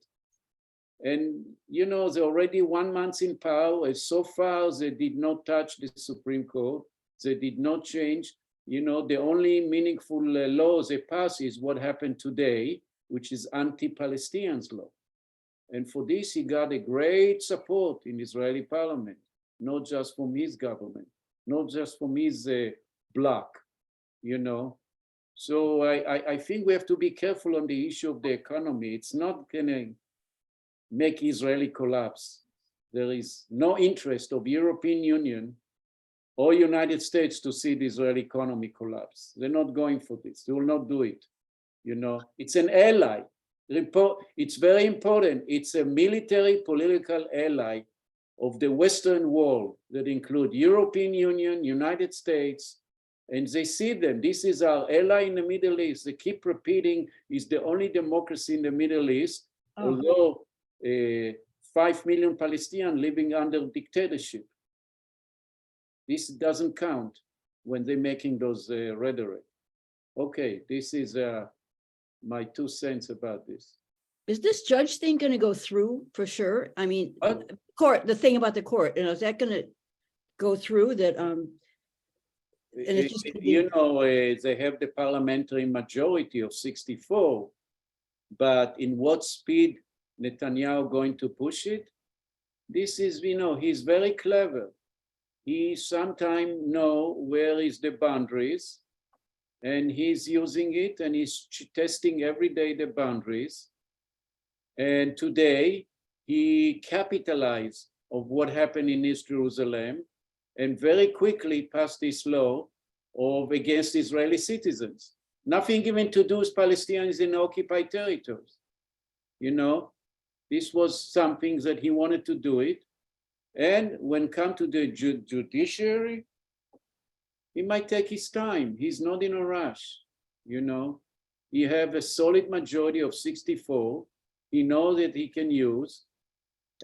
And, they're already 1 month in power, and so far they did not touch the Supreme Court. They did not change. The only meaningful laws they pass is what happened today, which is anti-Palestinian law. And for this, he got a great support in Israeli parliament, not just from his government, not just from his bloc, So I think we have to be careful on the issue of the economy. It's not gonna make Israeli collapse. There is no interest of European Union or United States to see the Israeli economy collapse. They're not going for this. They will not do it. It's an ally. It's very important. It's a military political ally of the Western world that include European Union, United States, and they see them. This is our ally in the Middle East. They keep repeating, it's the only democracy in the Middle East, although 5 million Palestinians living under dictatorship. This doesn't count when they're making those rhetoric. Okay, this is my 2 cents about this. Is this judge thing going to go through for sure? I mean, What? court, the thing about the court, is that going to go through that? And it's just they have the parliamentary majority of 64, but in what speed Netanyahu going to push it? This is, he's very clever. He sometimes know where is the boundaries, and he's using it, and he's testing every day the boundaries. And today he capitalized of what happened in East Jerusalem, and very quickly passed this law against Israeli citizens. Nothing even to do with Palestinians in occupied territories. This was something that he wanted to do it. And when come to the judiciary, he might take his time. He's not in a rush. He have a solid majority of 64. He knows that he can use,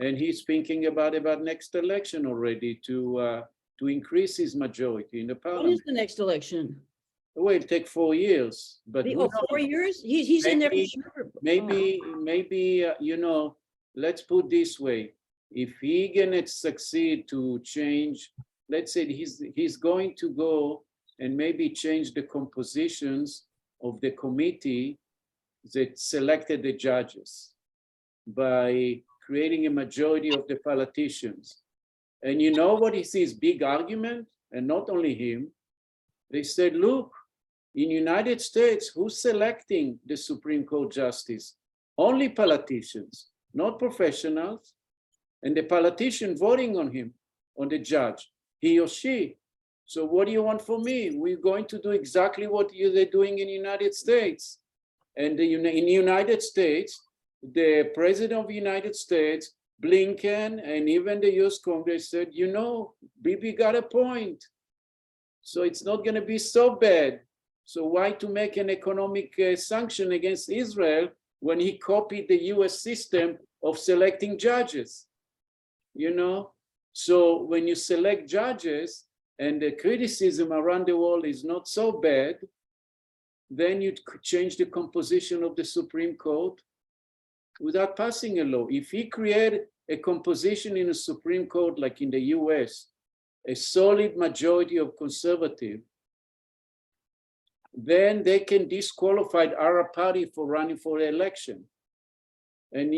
and he's thinking about next election already to increase his majority in the when parliament. is the next election? Well, it'll take 4 years, but who 4 knows? years? He's in there for Maybe- sure. Maybe let's put this way. If he gonna succeed to change, let's say he's going to go and maybe change the compositions of the committee that selected the judges by creating a majority of the politicians. And what is his big argument? And not only him, they said, look, in United States, who's selecting the Supreme Court justice? only politicians, not professionals, and the politician voting on him, on the judge, he or she. So what do you want from me? We're going to do exactly what they're doing in the United States. And in the United States, the president of the United States, Blinken, and even the US Congress said, you know, Bibi got a point. So it's not going to be so bad. So why to make an economic sanction against Israel when he copied the US system of selecting judges? You know, so when you select judges and the criticism around the world is not so bad, then you could change the composition of the Supreme Court without passing a law. If he created a composition in the Supreme Court, like in the US, a solid majority of conservative, then they can disqualify the Arab party for running for the election. And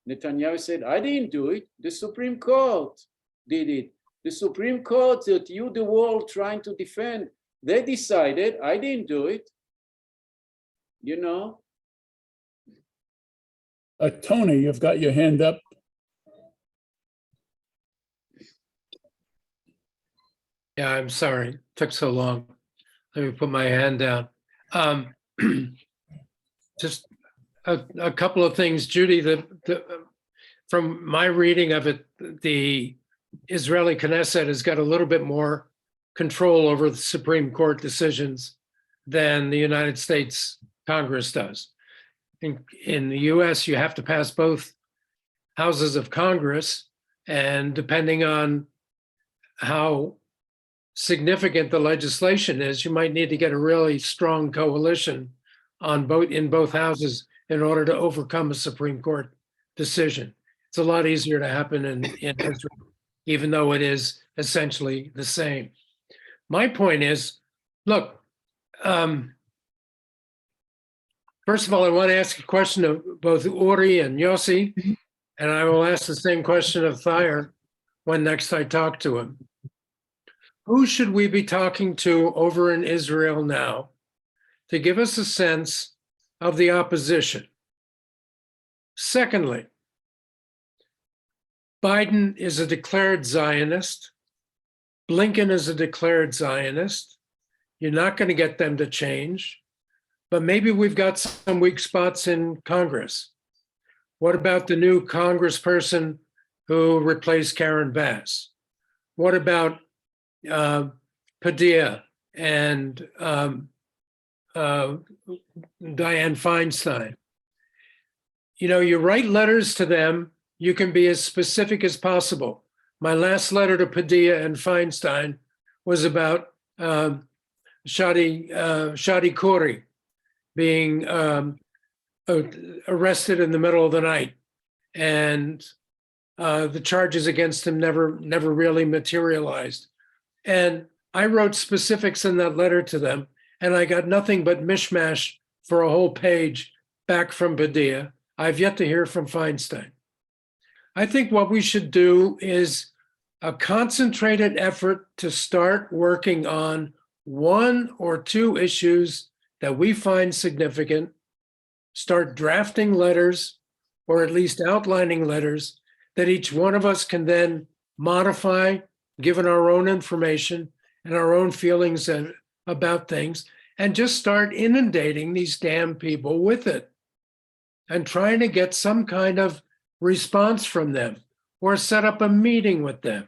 Netanyahu said, I didn't do it. The Supreme Court did it. The Supreme Court that you, the world, trying to defend, they decided, I didn't do it. You know? Tony, you've got your hand up. Yeah, I'm sorry. Took so long. Let me put my hand down. Just a couple of things, Judy, from my reading of it, the Israeli Knesset has got a little bit more control over the Supreme Court decisions than the United States Congress does. In the US, you have to pass both houses of Congress, and depending on how significant the legislation is, you might need to get a really strong coalition in both houses in order to overcome a Supreme Court decision. It's a lot easier to happen in Israel, even though it is essentially the same. My point is, look, first of all, I want to ask a question of both Uri and Yossi, and I will ask the same question of Thayer when next I talk to him. Who should we be talking to over in Israel now to give us a sense of the opposition? Secondly, Biden is a declared Zionist. Blinken is a declared Zionist. You're not going to get them to change. But maybe we've got some weak spots in Congress. What about the new congressperson who replaced Karen Bass? What about Padilla and Dianne Feinstein? You know, you write letters to them, you can be as specific as possible. My last letter to Padilla and Feinstein was about Shadi Khoury being arrested in the middle of the night, and the charges against him never really materialized. And I wrote specifics in that letter to them, and I got nothing but mishmash for a whole page back from Padilla. I've yet to hear from Feinstein. I think what we should do is a concentrated effort to start working on one or two issues that we find significant, start drafting letters, or at least outlining letters that each one of us can then modify, given our own information and our own feelings about things, and just start inundating these damn people with it and trying to get some kind of response from them or set up a meeting with them.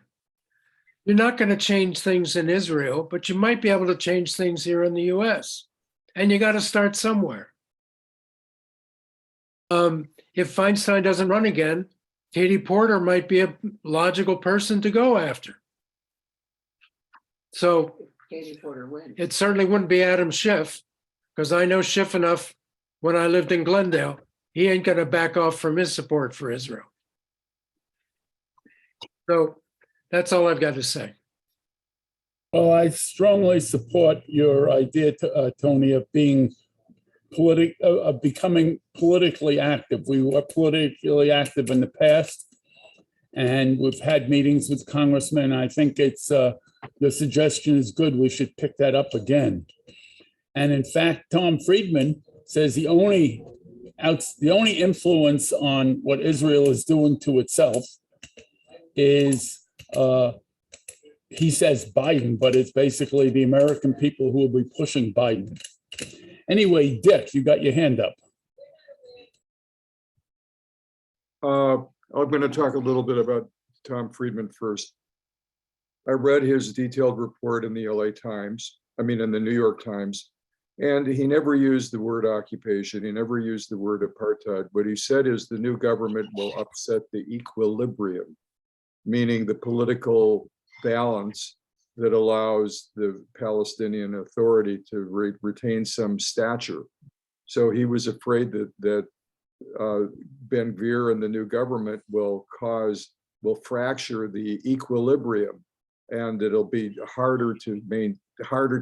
You're not going to change things in Israel, but you might be able to change things here in the US. And you got to start somewhere. If Feinstein doesn't run again, Katie Porter might be a logical person to go after. So Katie Porter wins. it certainly wouldn't be Adam Schiff, because I know Schiff enough when I lived in Glendale. He ain't going to back off from his support for Israel. So that's all I've got to say. Well, I strongly support your idea, Tony, of becoming politically active. We were politically active in the past, and we've had meetings with congressmen. I think it's the suggestion is good. We should pick that up again. And in fact, Tom Friedman says the only influence on what Israel is doing to itself is, he says Biden, but it's basically the American people who will be pushing Biden. Anyway, Dick, you got your hand up. I'm going to talk a little bit about Tom Friedman first. I read his detailed report in the in the New York Times, and he never used the word occupation. He never used the word apartheid. What he said is the new government will upset the equilibrium, meaning the political balance that allows the Palestinian Authority to retain some stature. So he was afraid that Ben-Gvir and the new government will fracture the equilibrium, and it'll be harder to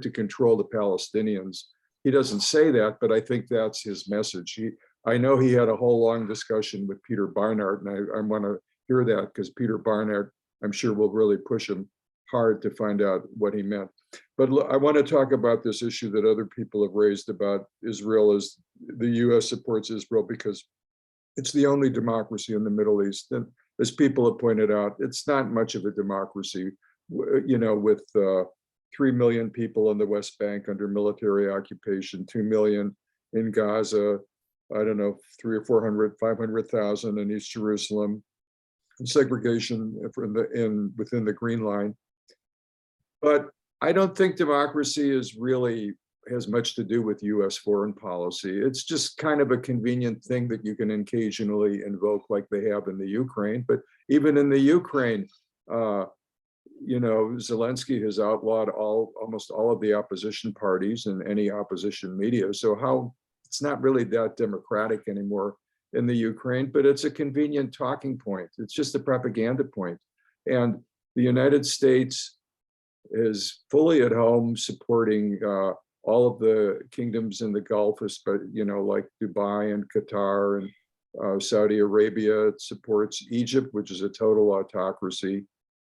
control the Palestinians. He doesn't say that, but I think that's his message. I know he had a whole long discussion with Peter Barnard, and I want to hear that because Peter Barnard, I'm sure, will really push him hard to find out what he meant. But I want to talk about this issue that other people have raised about Israel, as the US supports Israel because it's the only democracy in the Middle East. And as people have pointed out, it's not much of a democracy, with 3 million people in the West Bank under military occupation, 2 million in Gaza, I don't know, 300 or 400, 500,000 in East Jerusalem, and segregation within the Green Line. But I don't think democracy has much to do with US foreign policy. It's just kind of a convenient thing that you can occasionally invoke like they have in the Ukraine. But even in the Ukraine, Zelensky has outlawed almost all of the opposition parties and any opposition media. So it's not really that democratic anymore in the Ukraine, but it's a convenient talking point. It's just a propaganda point. And the United States is fully at home supporting all of the kingdoms in the Gulf, like Dubai and Qatar and Saudi Arabia. It supports Egypt, which is a total autocracy.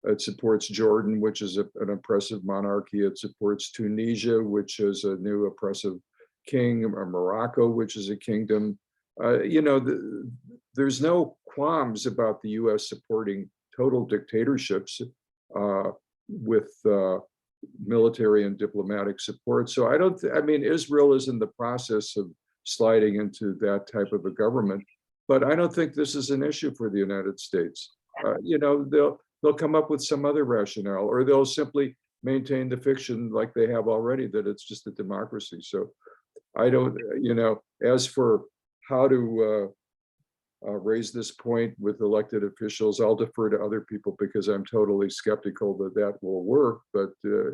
It supports Jordan, which is an oppressive monarchy. It supports Tunisia, which is a new oppressive king, or Morocco, which is a kingdom. There's no qualms about the US supporting total dictatorships with military and diplomatic support. So Israel is in the process of sliding into that type of a government, but I don't think this is an issue for the United States. They'll come up with some other rationale, or they'll simply maintain the fiction like they have already, that it's just a democracy. So I don't, as for how to raise this point with elected officials, I'll defer to other people because I'm totally skeptical that will work, but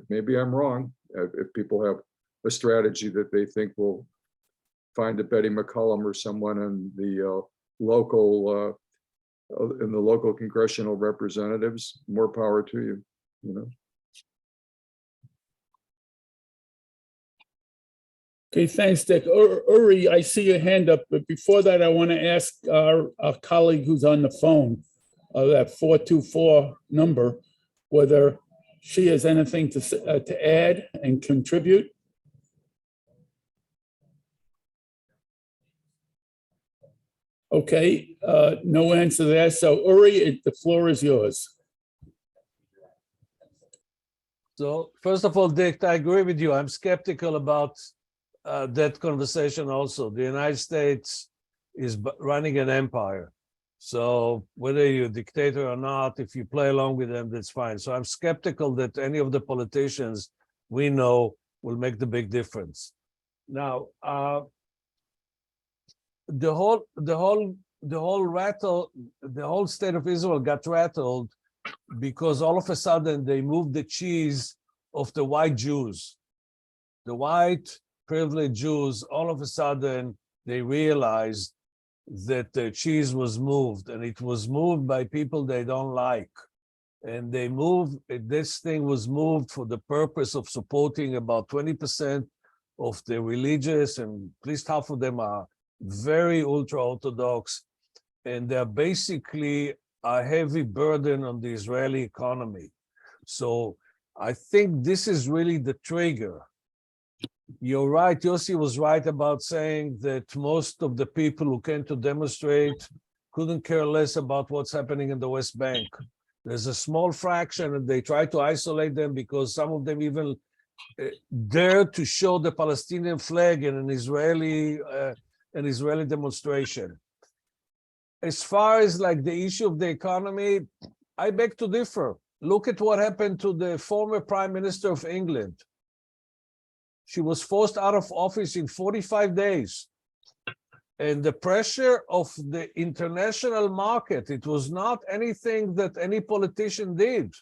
maybe I'm wrong. If people have a strategy that they think will find a Betty McCollum or someone in the local congressional representatives, more power to you. Okay, thanks, Dick. Uri, I see your hand up, but before that, I want to ask our colleague who's on the phone, that 424 number, whether she has anything to add and contribute. Okay, no answer there. So Uri, the floor is yours. So first of all, Dick, I agree with you. I'm skeptical about that conversation also. The United States is running an empire. So whether you're a dictator or not, if you play along with them, that's fine. So I'm skeptical that any of the politicians we know will make the big difference. Now, the whole state of Israel got rattled because all of a sudden they moved the cheese of the white Jews. The white privileged Jews, all of a sudden they realized that the cheese was moved, and it was moved by people they don't like. And this thing was moved for the purpose of supporting about 20% of the religious, and at least half of them are very ultra-Orthodox, and they're basically a heavy burden on the Israeli economy. So I think this is really the trigger. You're right. Yossi was right about saying that most of the people who came to demonstrate couldn't care less about what's happening in the West Bank. There's a small fraction, and they try to isolate them because some of them even dare to show the Palestinian flag in an Israeli demonstration. As far as like the issue of the economy, I beg to differ. Look at what happened to the former Prime Minister of England. She was forced out of office in 45 days. And the pressure of the international market, it was not anything that any politician did.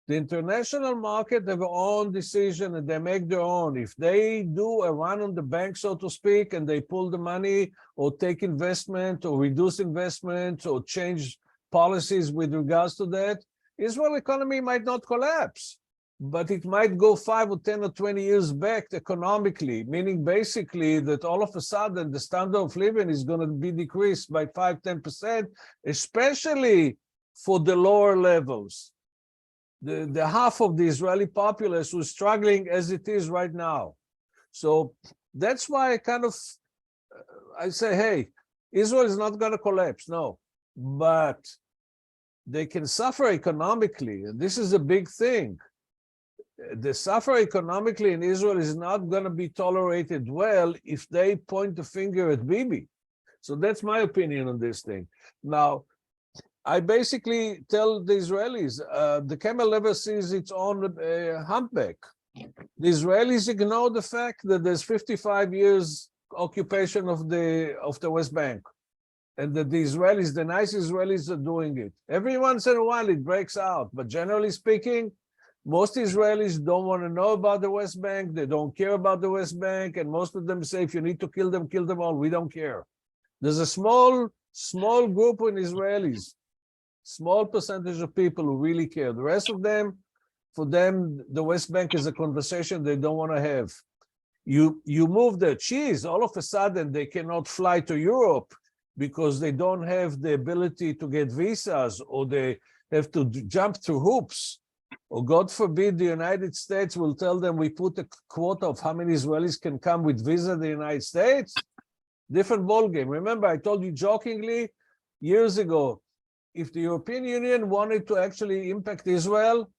The international market have their own decision and they make their own. If they do a run on the bank, so to speak, and they pull the money or take investment or reduce investment or change policies with regards to that, Israel economy might not collapse, but it might go 5 or 10 or 20 years back economically, meaning basically that all of a sudden the standard of living is going to be decreased by 5-10%, especially for the lower levels. The half of the Israeli populace was struggling as it is right now. So that's why I say, hey, Israel is not going to collapse, no, but they can suffer economically, and this is a big thing. The suffer economically in Israel is not going to be tolerated well if they point the finger at Bibi. So that's my opinion on this thing. Now, I basically tell the Israelis, the camel never sees its own humpback. The Israelis ignore the fact that there's 55 years occupation of the West Bank, and that the Israelis, the nice Israelis, are doing it. Every once in a while it breaks out, but generally speaking, most Israelis don't want to know about the West Bank. They don't care about the West Bank, and most of them say, if you need to kill them all. We don't care. There's a small group of Israelis, small percentage of people who really care. The rest of them, for them, the West Bank is a conversation they don't want to have. You move the cheese, all of a sudden they cannot fly to Europe because they don't have the ability to get visas, or they have to jump through hoops. Or God forbid, the United States will tell them we put a quota of how many Israelis can come with visa to the United States. Different ballgame. Remember, I told you jokingly years ago, if the European Union wanted to actually impact Israel,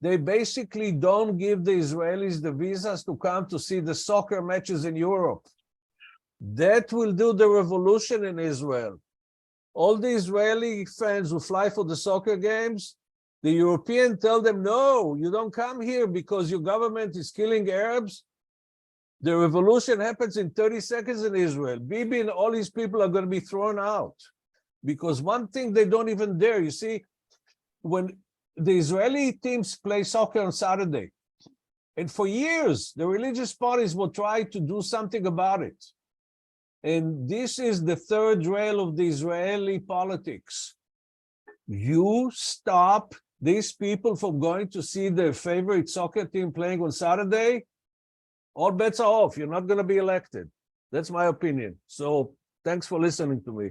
they basically don't give the Israelis the visas to come to see the soccer matches in Europe. That will do the revolution in Israel. All the Israeli fans who fly for the soccer games, the European tell them, no, you don't come here because your government is killing Arabs. The revolution happens in 30 seconds in Israel. Bibi and all these people are going to be thrown out. Because one thing they don't even dare, you see, when the Israeli teams play soccer on Saturday, and for years, the religious parties will try to do something about it. And this is the third rail of the Israeli politics. You stop these people from going to see their favorite soccer team playing on Saturday, all bets are off. You're not going to be elected. That's my opinion. So thanks for listening to me.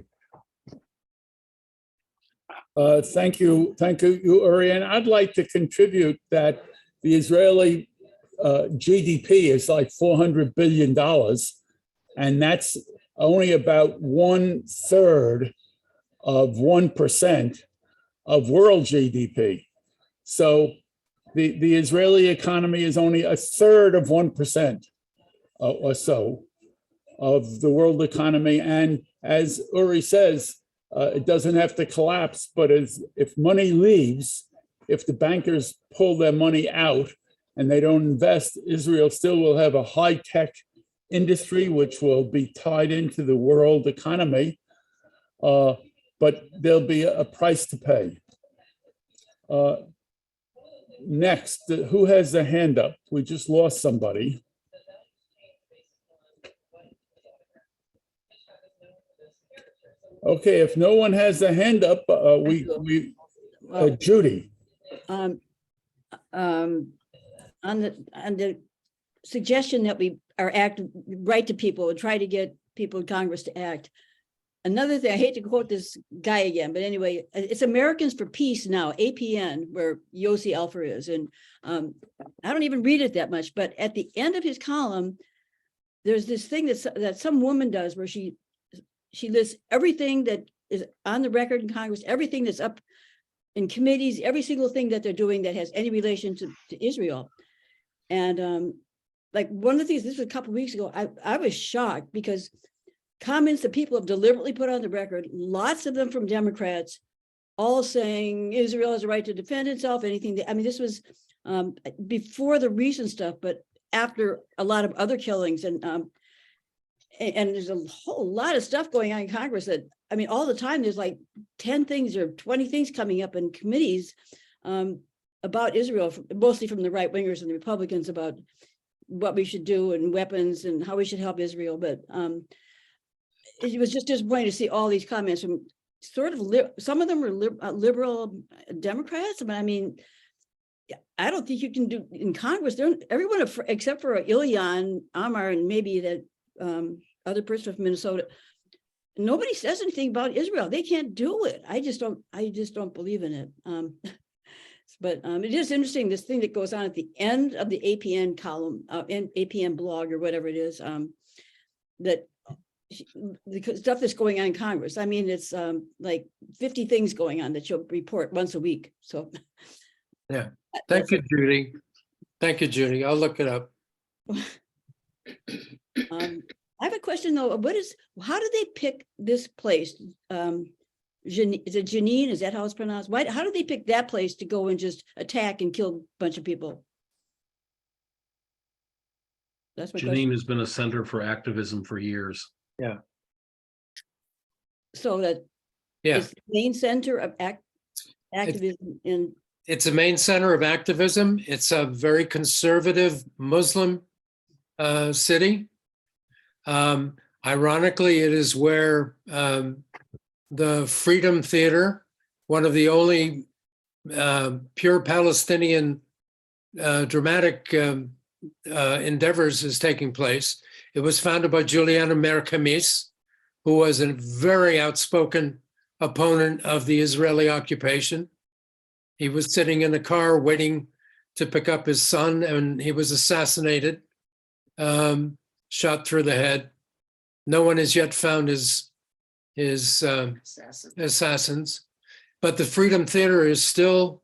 Thank you, Uri. And I'd like to contribute that the Israeli GDP is like $400 billion, and that's only about 1/3 of 1% of world GDP. So the Israeli economy is only 1/3 of 1% or so of the world economy. And as Uri says, it doesn't have to collapse, but if money leaves, if the bankers pull their money out and they don't invest, Israel still will have a high-tech industry, which will be tied into the world economy, but there'll be a price to pay. Next, who has their hand up? We just lost somebody. Okay, if no one has their hand up, Judy. On the suggestion that we write to people and try to get people in Congress to act, another thing, I hate to quote this guy again, but anyway, it's Americans for Peace now, APN, where Yossi Alfer is. And I don't even read it that much, but at the end of his column, there's this thing that some woman does where she lists everything that is on the record in Congress, everything that's up in committees, every single thing that they're doing that has any relation to Israel. And like one of the things, this was a couple of weeks ago, I was shocked because comments that people have deliberately put on the record, lots of them from Democrats, all saying Israel has a right to defend itself, anything that, I mean, this was before the recent stuff, but after a lot of other killings. And there's a whole lot of stuff going on in Congress that, I mean, all the time, there's like 10 things or 20 things coming up in committees about Israel, mostly from the right wingers and the Republicans, about what we should do and weapons and how we should help Israel. But it was just disappointing to see all these comments from sort of, some of them were liberal Democrats. But I mean, I don't think you can do in Congress. Everyone except for Ilhan Omar and maybe that other person from Minnesota, nobody says anything about Israel. They can't do it. I just don't believe in it. But it is interesting, this thing that goes on at the end of the APN column, and APN blog or whatever it is, that the stuff that's going on in Congress. I mean, it's like 50 things going on that she'll report once a week. So Yeah. Thank you, Judy. Thank you, Judy. I'll look it up. I have a question though. How do they pick this place? Is it Jenin? Is that how it's pronounced? How do they pick that place to go and just attack and kill a bunch of people? That's my question. Jenin has been a center for activism for years. Yeah. So that is the main center of activism in. It's a main center of activism. It's a very conservative Muslim city. Ironically, it is where the Freedom Theater, one of the only pure Palestinian dramatic endeavors, is taking place. It was founded by Juliana Merkamis, who was a very outspoken opponent of the Israeli occupation. He was sitting in a car waiting to pick up his son, and he was assassinated, shot through the head. No one has yet found his assassins, but the Freedom Theater is still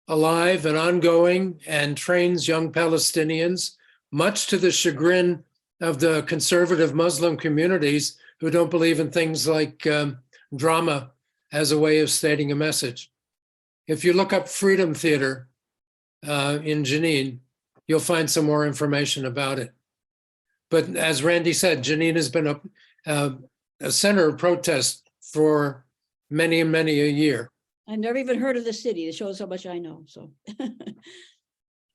alive and ongoing and trains young Palestinians, much to the chagrin of the conservative Muslim communities who don't believe in things like drama as a way of stating a message. If you look up Freedom Theater in Jenin, you'll find some more information about it. But as Randy said, Jenin has been a center of protest for many and many a year. I've never even heard of the city. It shows how much I know. So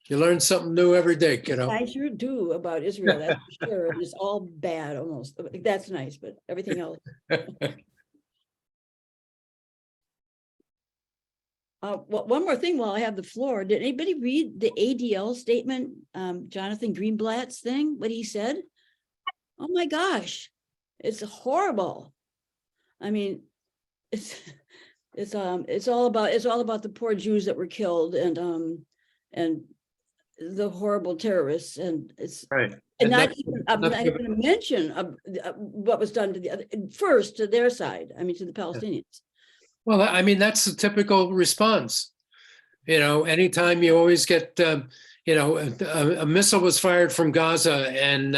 you learn something new every day, kiddo. I sure do about Israel. That's for sure. It's all bad almost. That's nice, but everything else. One more thing while I have the floor. Did anybody read the ADL statement, Jonathan Greenblatt's thing, what he said? Oh my gosh, it's horrible. I mean, it's all about the poor Jews that were killed and the horrible terrorists, and it's right. And not even a mention of what was done to the other, first to their side. I mean, to the Palestinians. Well, I mean, that's the typical response. You know, anytime you always get, you know, a missile was fired from Gaza and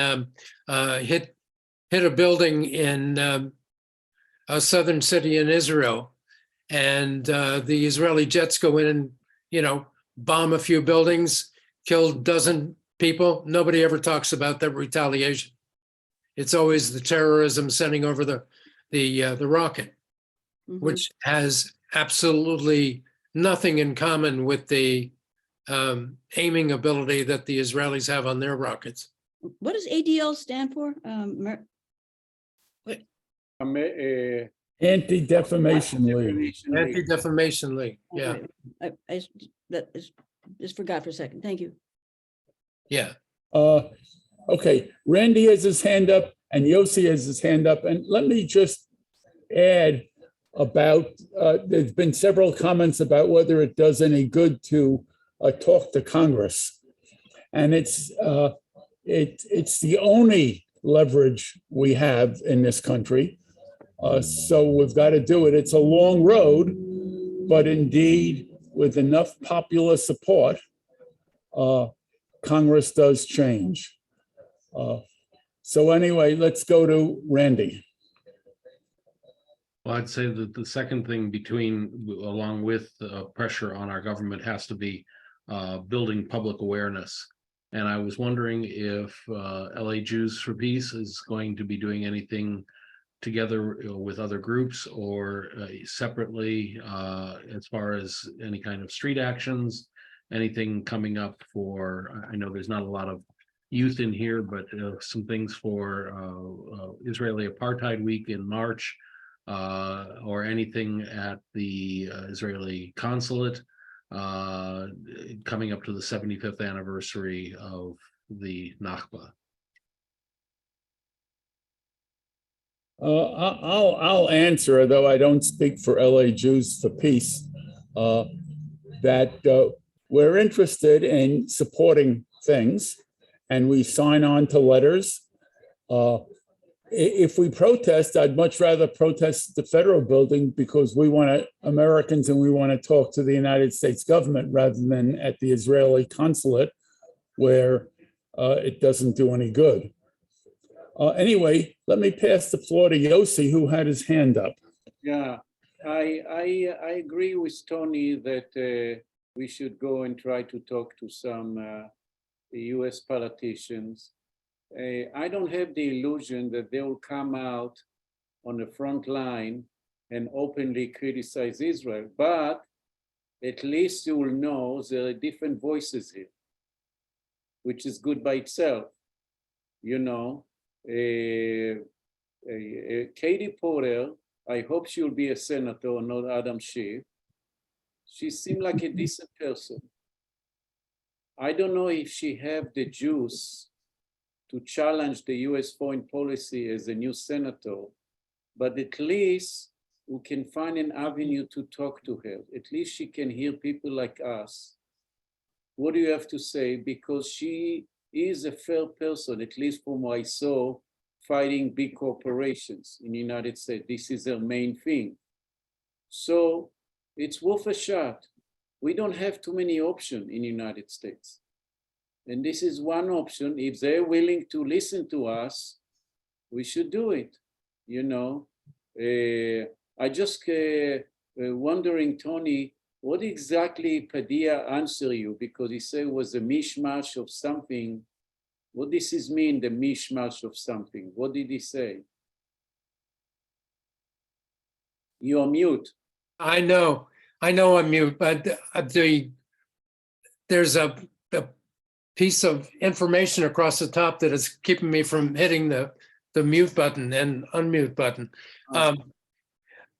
hit a building in a southern city in Israel, and the Israeli jets go in and, you know, bomb a few buildings, kill a dozen people. Nobody ever talks about that retaliation. It's always the terrorism sending over the rocket. Mm-hmm. Which has absolutely nothing in common with the aiming ability that the Israelis have on their rockets. What does ADL stand for? Anti-Defamation League. Anti-Defamation League, yeah. I just forgot for a second. Thank you. Yeah. Okay, Randy has his hand up and Yossi has his hand up. And let me just add about, there's been several comments about whether it does any good to talk to Congress. And it's the only leverage we have in this country. So we've got to do it. It's a long road, but indeed, with enough popular support, Congress does change. So anyway, let's go to Randy. Well, I'd say that the second thing along with pressure on our government has to be building public awareness. And I was wondering if LA Jews for Peace is going to be doing anything together with other groups or separately as far as any kind of street actions, anything coming up for, I know there's not a lot of youth in here, but some things for Israeli Apartheid Week in March, or anything at the Israeli consulate coming up to the 75th anniversary of the Nakba. I'll answer, though I don't speak for LA Jews for Peace, that we're interested in supporting things, and we sign on to letters. If we protest, I'd much rather protest the federal building because we want Americans and we want to talk to the United States government rather than at the Israeli consulate where it doesn't do any good. Anyway, let me pass the floor to Yossi, who had his hand up. Yeah, I agree with Tony that we should go and try to talk to some US politicians. I don't have the illusion that they will come out on the front line and openly criticize Israel, but at least you will know there are different voices here, which is good by itself. You know, Katie Porter, I hope she'll be a senator, not Adam Schiff. She seemed like a decent person. I don't know if she have the juice to challenge the US foreign policy as a new senator, but at least we can find an avenue to talk to her. At least she can hear people like us. What do you have to say? Because she is a fair person, at least from what I saw, fighting big corporations in the United States. This is her main thing. So it's worth a shot. We don't have too many options in the United States. And this is one option. If they're willing to listen to us, we should do it. You know, I just wondering, Tony, what exactly Padilla answered you? Because he said it was a mishmash of something. What does this mean, the mishmash of something? What did he say? You're mute. I know I'm mute, but there's a piece of information across the top that is keeping me from hitting the mute button and unmute button.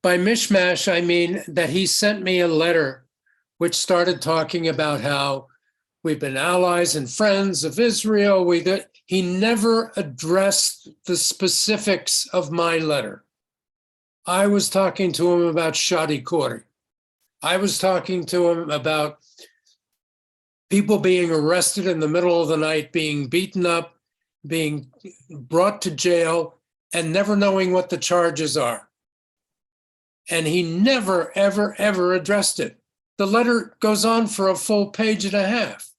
By mishmash, I mean that he sent me a letter which started talking about how we've been allies and friends of Israel. He never addressed the specifics of my letter. I was talking to him about Shadi Khoury. I was talking to him about people being arrested in the middle of the night, being beaten up, being brought to jail, and never knowing what the charges are. And he never, ever, ever addressed it. The letter goes on for a full page and a half.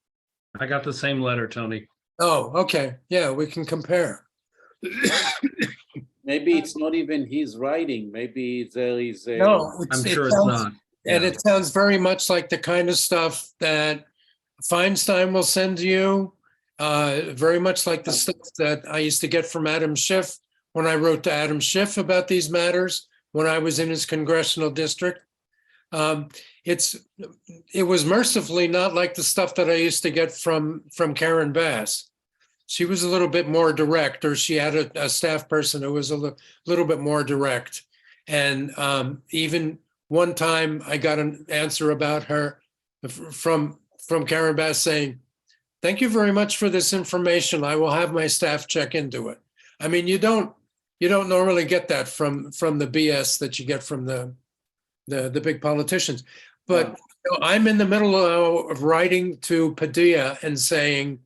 I got the same letter, Tony. Oh, okay. Yeah, we can compare. Maybe it's not even his writing. Maybe there is a... No, I'm sure it's not. And Yeah. it sounds very much like the kind of stuff that Feinstein will send to you, very much like the stuff that I used to get from Adam Schiff when I wrote to Adam Schiff about these matters when I was in his congressional district. It was mercifully not like the stuff that I used to get from Karen Bass. She was a little bit more direct, or she had a staff person who was a little bit more direct. And even one time I got an answer about her from Karen Bass saying, "Thank you very much for this information. I will have my staff check into it." I mean, you don't You don't normally get that from the BS that you get from the big politicians. But you know, I'm in the middle of writing to Padilla and saying,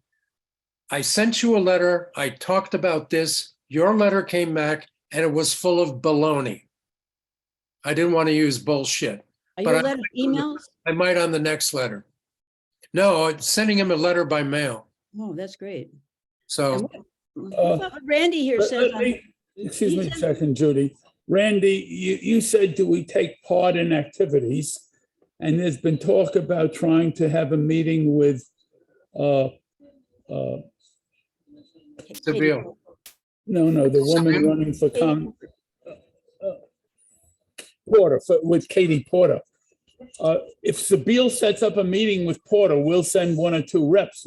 I sent you a letter. I talked about this. Your letter came back and it was full of baloney. I didn't want to use bullshit. Are But you letting emails? I might on the next letter. No, I'm sending him a letter by mail. Oh, that's great. And So what about what Randy here says? Excuse me a second, Judy. Randy, you said, do we take part in activities? And there's been talk about trying to have a meeting with Seville. no, the woman running for Porter, with Katie Porter. If Sabine sets up a meeting with Porter, we'll send 1 or 2 reps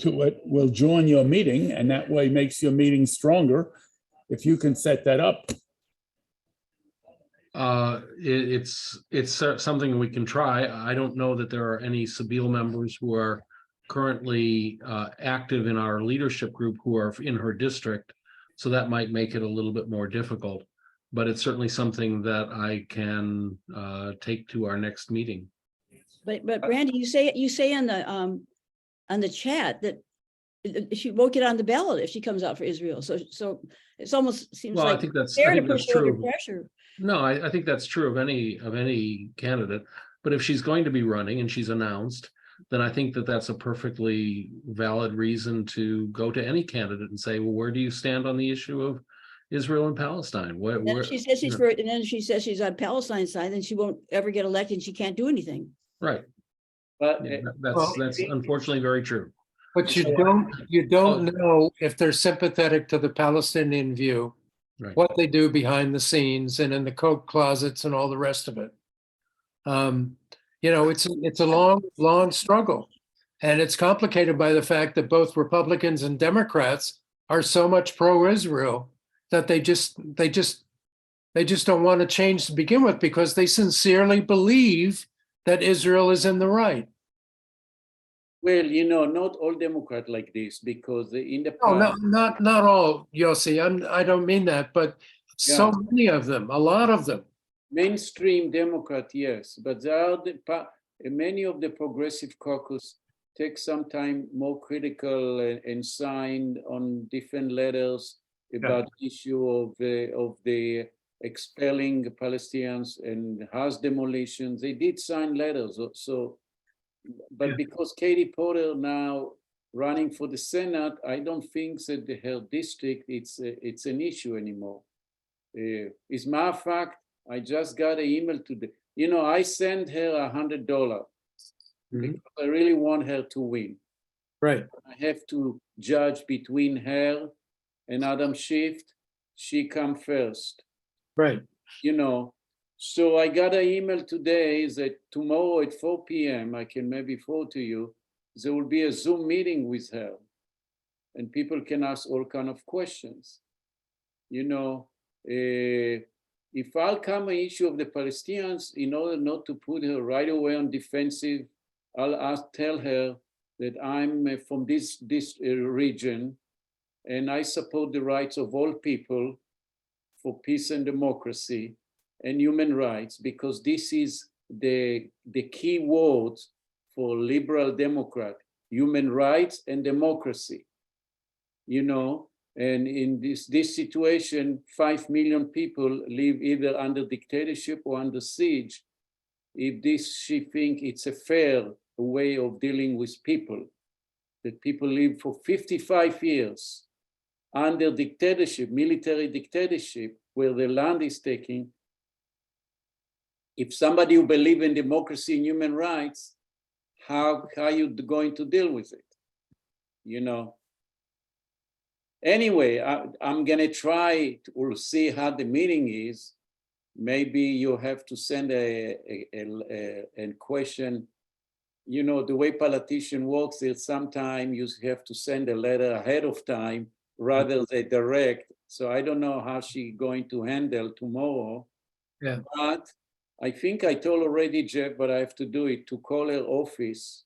to it. We'll join your meeting, and that way makes your meeting stronger. If you can set that up. It's something we can try. I don't know that there are any Sabine members who are currently active in our leadership group who are in her district, so that might make it a little bit more difficult. But it's certainly something that I can take to our next meeting. But Randy, you say on the chat that she won't get on the ballot if she comes out for Israel. So it's almost seems Well, like I think that's fair to push her under true. pressure. No, I think that's true of any candidate. But if she's going to be running and she's announced, then I think that that's a perfectly valid reason to go to any candidate and say, well, where do you stand on the issue of Israel and Palestine? Then she says she's for it, and then she says she's on Palestine's side, then she won't ever get elected and she can't do anything. Right. But Yeah, that's unfortunately very true. But you don't know if they're sympathetic to the Palestinian view, Right. what they do behind the scenes and in the coat closets and all the rest of it. You know, it's a long struggle, and it's complicated by the fact that both Republicans and Democrats are so much pro-Israel that they just don't want to change to begin with, because they sincerely believe that Israel is in the right. well, not all Democrats like this, because in the No, past, not all, Yossi. I don't mean that, but so many of them, a lot of them. mainstream Democrat, yes, but there are many of the progressive caucus take some time more critical and signed on different letters about the issue of the expelling Palestinians and house demolitions. They did sign letters. So, but because Katie Porter now running for the Senate, I don't think that her district it's an issue anymore. As a matter of fact, I just got an email today. I sent her $100 because I really want her to win. Right. I have to judge between her and Adam Schiff. She come first. Right. So I got an email today that tomorrow at 4 p.m., I can maybe forward to you, there will be a Zoom meeting with her, and people can ask all kind of questions. If I'll come an issue of the Palestinians, in order not to put her right away on defensive, I'll tell her that I'm from this region, and I support the rights of all people for peace and democracy and human rights, because this is the key words for liberal Democrat: human rights and democracy. And in this situation, 5 million people live either under dictatorship or under siege. If she think it's a fair way of dealing with people, that people live for 55 years under dictatorship, military dictatorship, where the land is taken. If somebody who believes in democracy and human rights, how are you going to deal with it? Anyway, I'm gonna try to see how the meeting is. Maybe you have to send a question. The way politician works is sometimes you have to send a letter ahead of time rather than direct. So I don't know how she's going to handle tomorrow. Yeah. But I think I told already, Jeff, but I have to do it, to call her office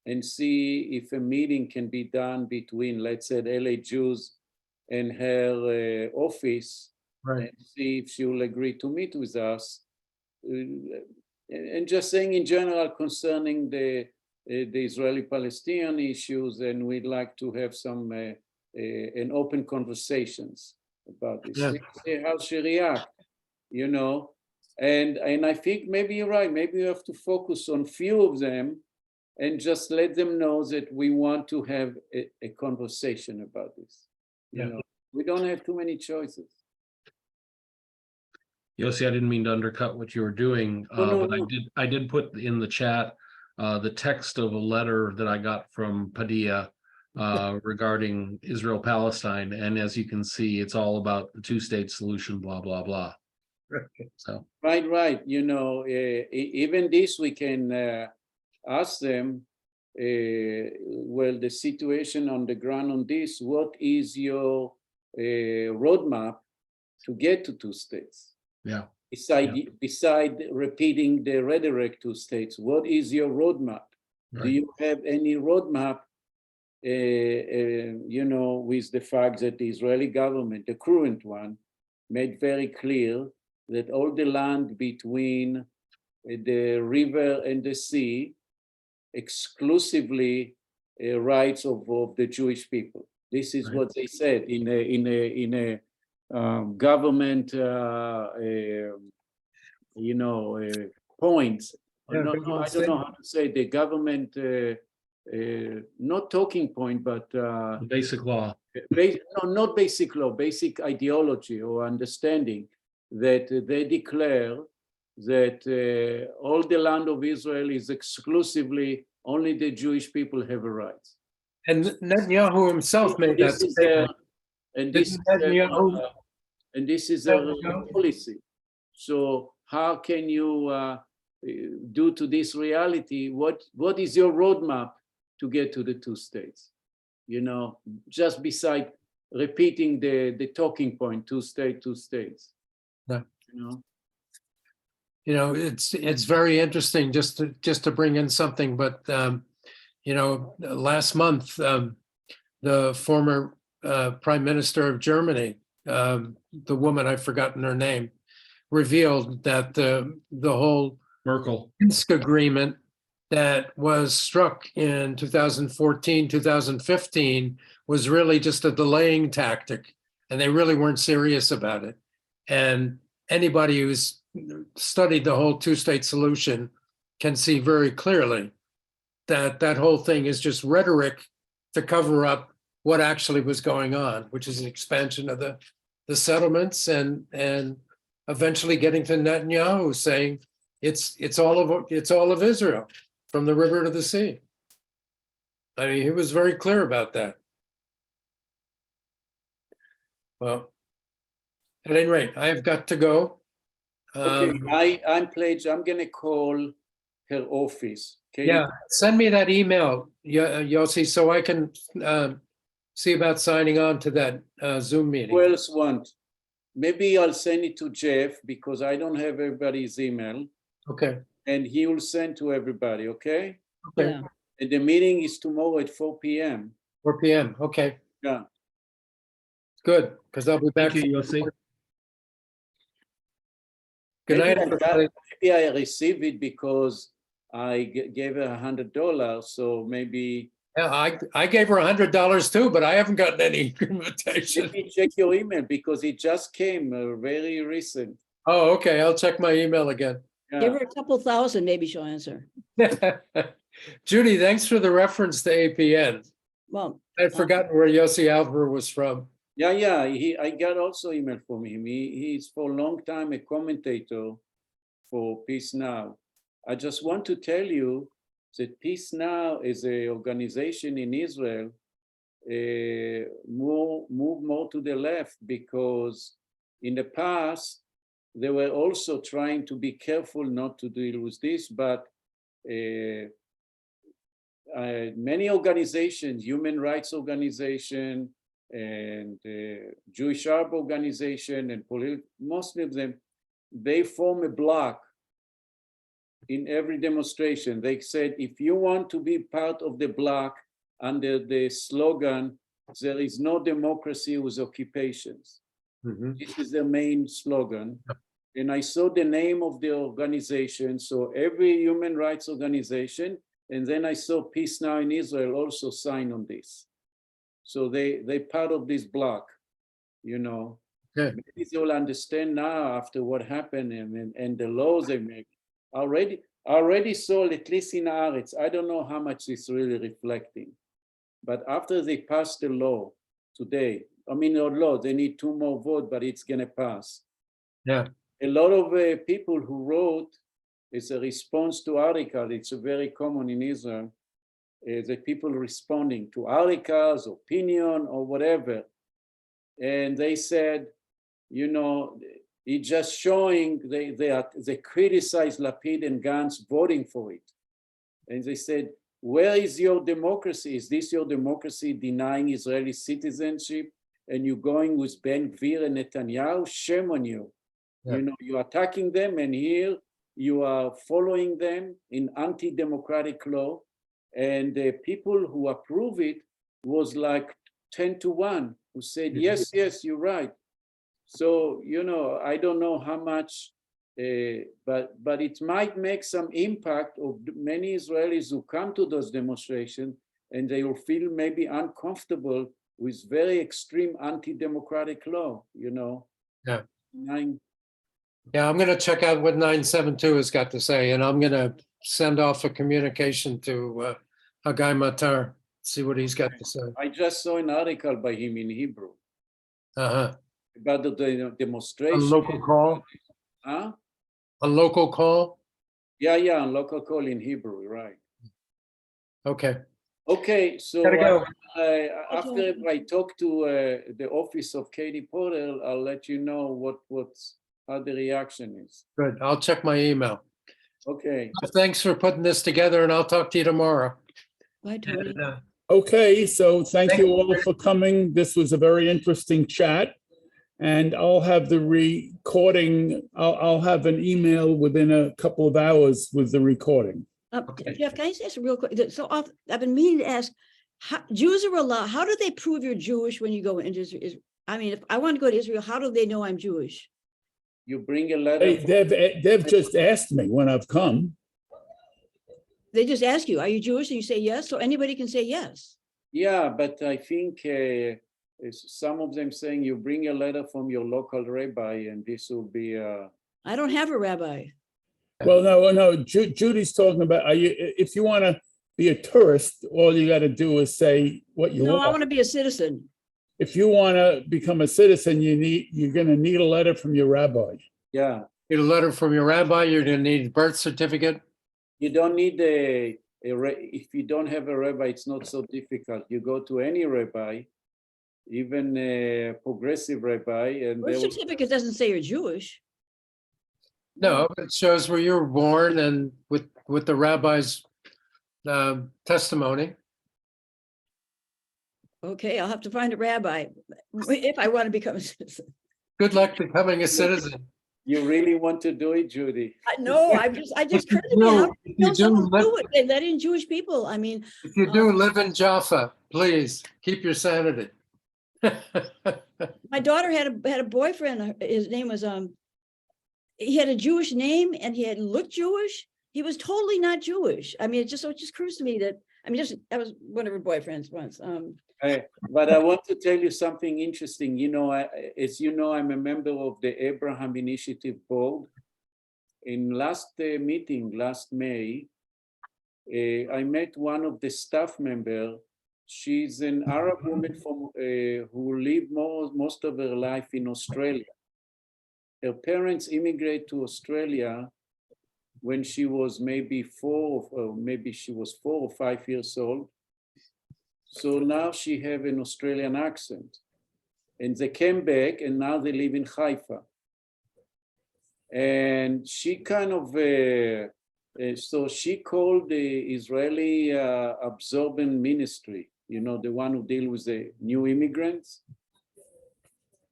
and see if a meeting can be done between, let's say, LA Jews and her office, Right. and see if she will agree to meet with us. And just saying in general concerning the Israeli-Palestinian issues, and we'd like to have some an open conversations about this. Yeah. See how she react, you know. And I think maybe you're right. Maybe you have to focus on few of them and just let them know that we want to have a conversation about this. You Yeah. know, we don't have too many choices. Yossi, I didn't mean to undercut what you were doing, No, but no. I did put in the chat the text of a letter that I got from Padilla regarding Israel-Palestine, and as you can see, it's all about the two-state solution, blah, blah, blah. So Right. You know, even this we can ask them. Well, the situation on the ground on this. What is your roadmap to get to two states? yeah, Beside repeating the rhetoric two states, what is your roadmap? Do right. you have any roadmap? You know, with the fact that the Israeli government, the current one, made very clear that all the land between the river and the sea exclusively rights of the Jewish people. This is Right. what they said in a government, you know, points. Yeah, No, big I don't know how to say the government, not talking point, but The basic law. no, not basic law, basic ideology or understanding that they declare that all the land of Israel is exclusively only the Jewish people have a right. And Netanyahu himself made that statement. And this is a policy. So how can you due to this reality, what is your roadmap to get to the two states? You know, just beside repeating the talking point, two states. Yeah. You know, It's very interesting just to bring in something, but you know, last month the former Prime Minister of Germany, the woman, I've forgotten her name, revealed that the whole Merkel. Minsk agreement that was struck in 2014, 2015 was really just a delaying tactic, and they really weren't serious about it. And anybody who's studied the whole two-state solution can see very clearly that that whole thing is just rhetoric to cover up what actually was going on, which is an expansion of the settlements and eventually getting to Netanyahu saying it's all of Israel from the river to the sea. I mean, he was very clear about that. Well, at any rate, I have got to go. okay, I'm pledged. I'm gonna call her office. Okay. Yeah, send me that email, Yossi, so I can see about signing on to that Zoom meeting. Who else want? Maybe I'll send it to Jeff because I don't have everybody's email, Okay, and he will send to everybody. Okay. okay, Yeah. And the meeting is tomorrow at 4 p.m. 4 p.m. Okay, Yeah. good, because I'll be back. Thank you, Yossi. Good night, Maybe everybody. maybe I received it because I gave her $100. So maybe Yeah, I gave her $100 too, but I haven't gotten any invitation. maybe check your email because it just came very recent. Oh, okay, I'll check my email again. Yeah. Give her a couple thousand, maybe she'll answer. Judy, thanks for the reference to APN. Well, I'd forgotten where Yossi Alver was from. Yeah. I got also email from him. He's for a long time a commentator for Peace Now. I just want to tell you that Peace Now is an organization in Israel move more to the left because in the past they were also trying to be careful not to deal with this, but many organizations, human rights organization and Jewish Arab organization and most of them, they form a block in every demonstration. They said, if you want to be part of the block under the slogan, there is no democracy with occupations. Mhm. This is their main slogan. And I saw the name of the organization. So every human rights organization, and then I saw Peace Now in Israel also sign on this. So they part of this block, you know. Good. Maybe they will understand now after what happened and the laws they make. Already saw, at least in Haaretz, I don't know how much it's really reflecting. But after they passed the law today, I mean, no law, they need 2 more votes, but it's gonna pass. Yeah. A lot of people who wrote, it's a response to article, it's very common in Israel, the people responding to articles, opinion, or whatever. And they said, you know, it's just showing they criticize Lapid and Gantz voting for it. And they said, where is your democracy? Is this your democracy denying Israeli citizenship? And you're going with Ben Gvir and Netanyahu? Shame on you. Yeah. You know, you're attacking them, and here you are following them in anti-democratic law. And the people who approve it was like 10-1, who said, yes, yes, you're right. So, you know, I don't know how much, but it might make some impact of many Israelis who come to those demonstrations, and they will feel maybe uncomfortable with very extreme anti-democratic law, you know. Yeah. Yeah, I'm going to check out what 972 has got to say, and I'm going to send off a communication to Hagai Matar, see what he's got to say. I just saw an article by him in Hebrew Uh-huh. about the A demonstration. local call? Huh? A local call? Yeah, on local call in Hebrew, right. Okay. Okay, so Gotta go. after I talk to the office of Katie Porter, I'll let you know how the reaction is. Good. I'll check my email. Okay. Thanks for putting this together, and I'll talk to you tomorrow. Bye, Tony. And, Okay, so thank you all for coming. This was a very interesting chat. And I'll have the recording, I'll have an email within a couple of hours with the recording. Okay. Jeff, can I say something real quick? So I've been meaning to ask, Jews are allowed, how do they prove you're Jewish when you go into Israel? I mean, if I want to go to Israel, how do they know I'm Jewish? You bring a letter. Hey, they've just asked me when I've come. They just ask you, are you Jewish? And you say yes, so anybody can say yes. Yeah, but I think some of them saying you bring a letter from your local rabbi, and this will be. I don't have a rabbi. Well, no, Judy's talking about, if you want to be a tourist, all you got to do is say what you No, I want. want to be a citizen. If you want to become a citizen, you're going to need a letter from your rabbi. Yeah. Get a letter from your rabbi, you're going to need a birth certificate. You don't need if you don't have a rabbi, it's not so difficult. You go to any rabbi, even a progressive rabbi, and they Birth will. certificate doesn't say you're Jewish. No, it shows where you were born and with the rabbi's testimony. Okay, I'll have to find a rabbi if I want to become a citizen. Good luck becoming a citizen. You really want to do it, Judy? No, I just occurred to me, how do you know someone do it? They let in Jewish people. I mean, If you do live in Jaffa, please keep your sanity. my daughter had a boyfriend. His name was he had a Jewish name and he had looked Jewish. He was totally not Jewish. I mean, it just occurs to me that that was one of her boyfriends once. But I want to tell you something interesting. You know, as you know, I'm a member of the Abraham Initiative Board. In last meeting, last May, I met one of the staff members. She's an Arab woman who lived most of her life in Australia. Her parents immigrated to Australia when she was maybe 4 or 5 years old. So now she have an Australian accent, and they came back, and now they live in Haifa. And she kind of, so she called the Israeli Absorbent Ministry, you know, the one who deal with the new immigrants.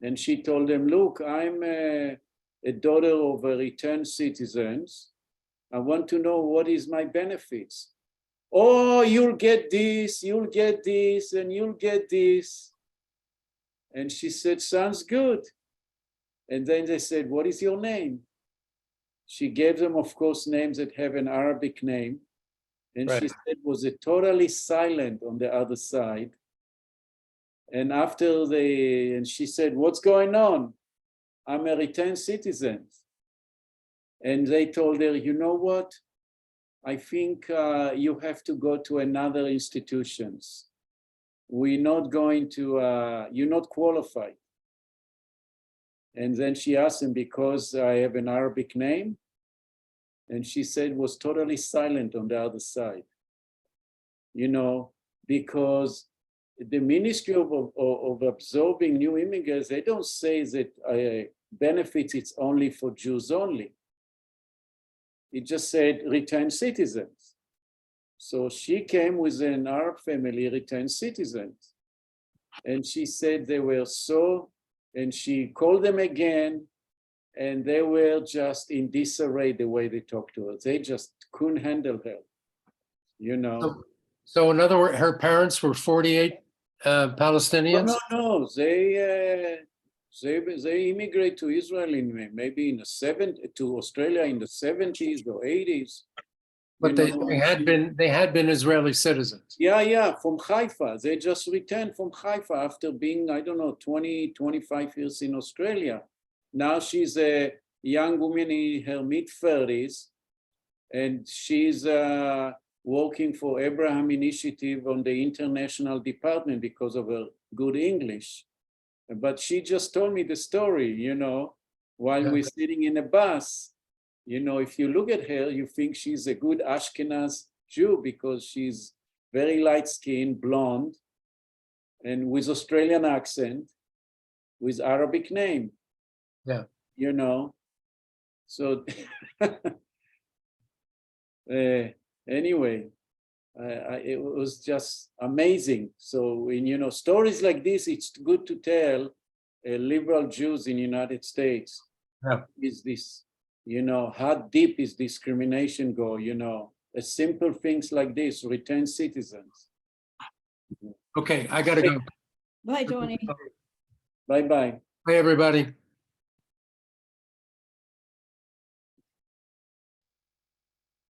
And she told them, look, I'm a daughter of returned citizens. I want to know what is my benefits. Oh, you'll get this, and you'll get this. And she said, sounds good. And then they said, what is your name? She gave them, of course, names that have an Arabic name. And she Right. said, was it totally silent on the other side? And after and she said, what's going on? I'm a returned citizen. And they told her, you know what? I think you have to go to another institutions. We're not going to, you're not qualified. And then she asked him, because I have an Arabic name? And she said, was totally silent on the other side. You know, because the Ministry of Absorbing New Immigrants, they don't say that benefits it's only for Jews only. It just said returned citizens. So she came with an Arab family, returned citizens. And she said they were so, and she called them again, and they were just in disarray the way they talked to her. They just couldn't handle her, you know. So in other words, her parents were 48 Palestinians? No, they immigrate to Israel in maybe in the 70s, to Australia in the 70s or 80s. But they had been Israeli citizens. Yeah, from Haifa. They just returned from Haifa after being, I don't know, 20, 25 years in Australia. Now she's a young woman in her mid-30s, and she's working for Abraham Initiative on the international department because of her good English. But she just told me the story, you know, while we're sitting in a bus. You know, if you look at her, you think she's a good Ashkenaz Jew because she's very light-skinned, blonde, and with Australian accent, with Arabic name. Yeah. You know, so anyway, it was just amazing. So when, you know, stories like this, it's good to tell liberal Jews in the United States. Yeah. Is this, you know, how deep is discrimination go, you know, simple things like this, return citizens. Okay, I gotta go. Bye, Tony. Bye-bye. Bye, everybody.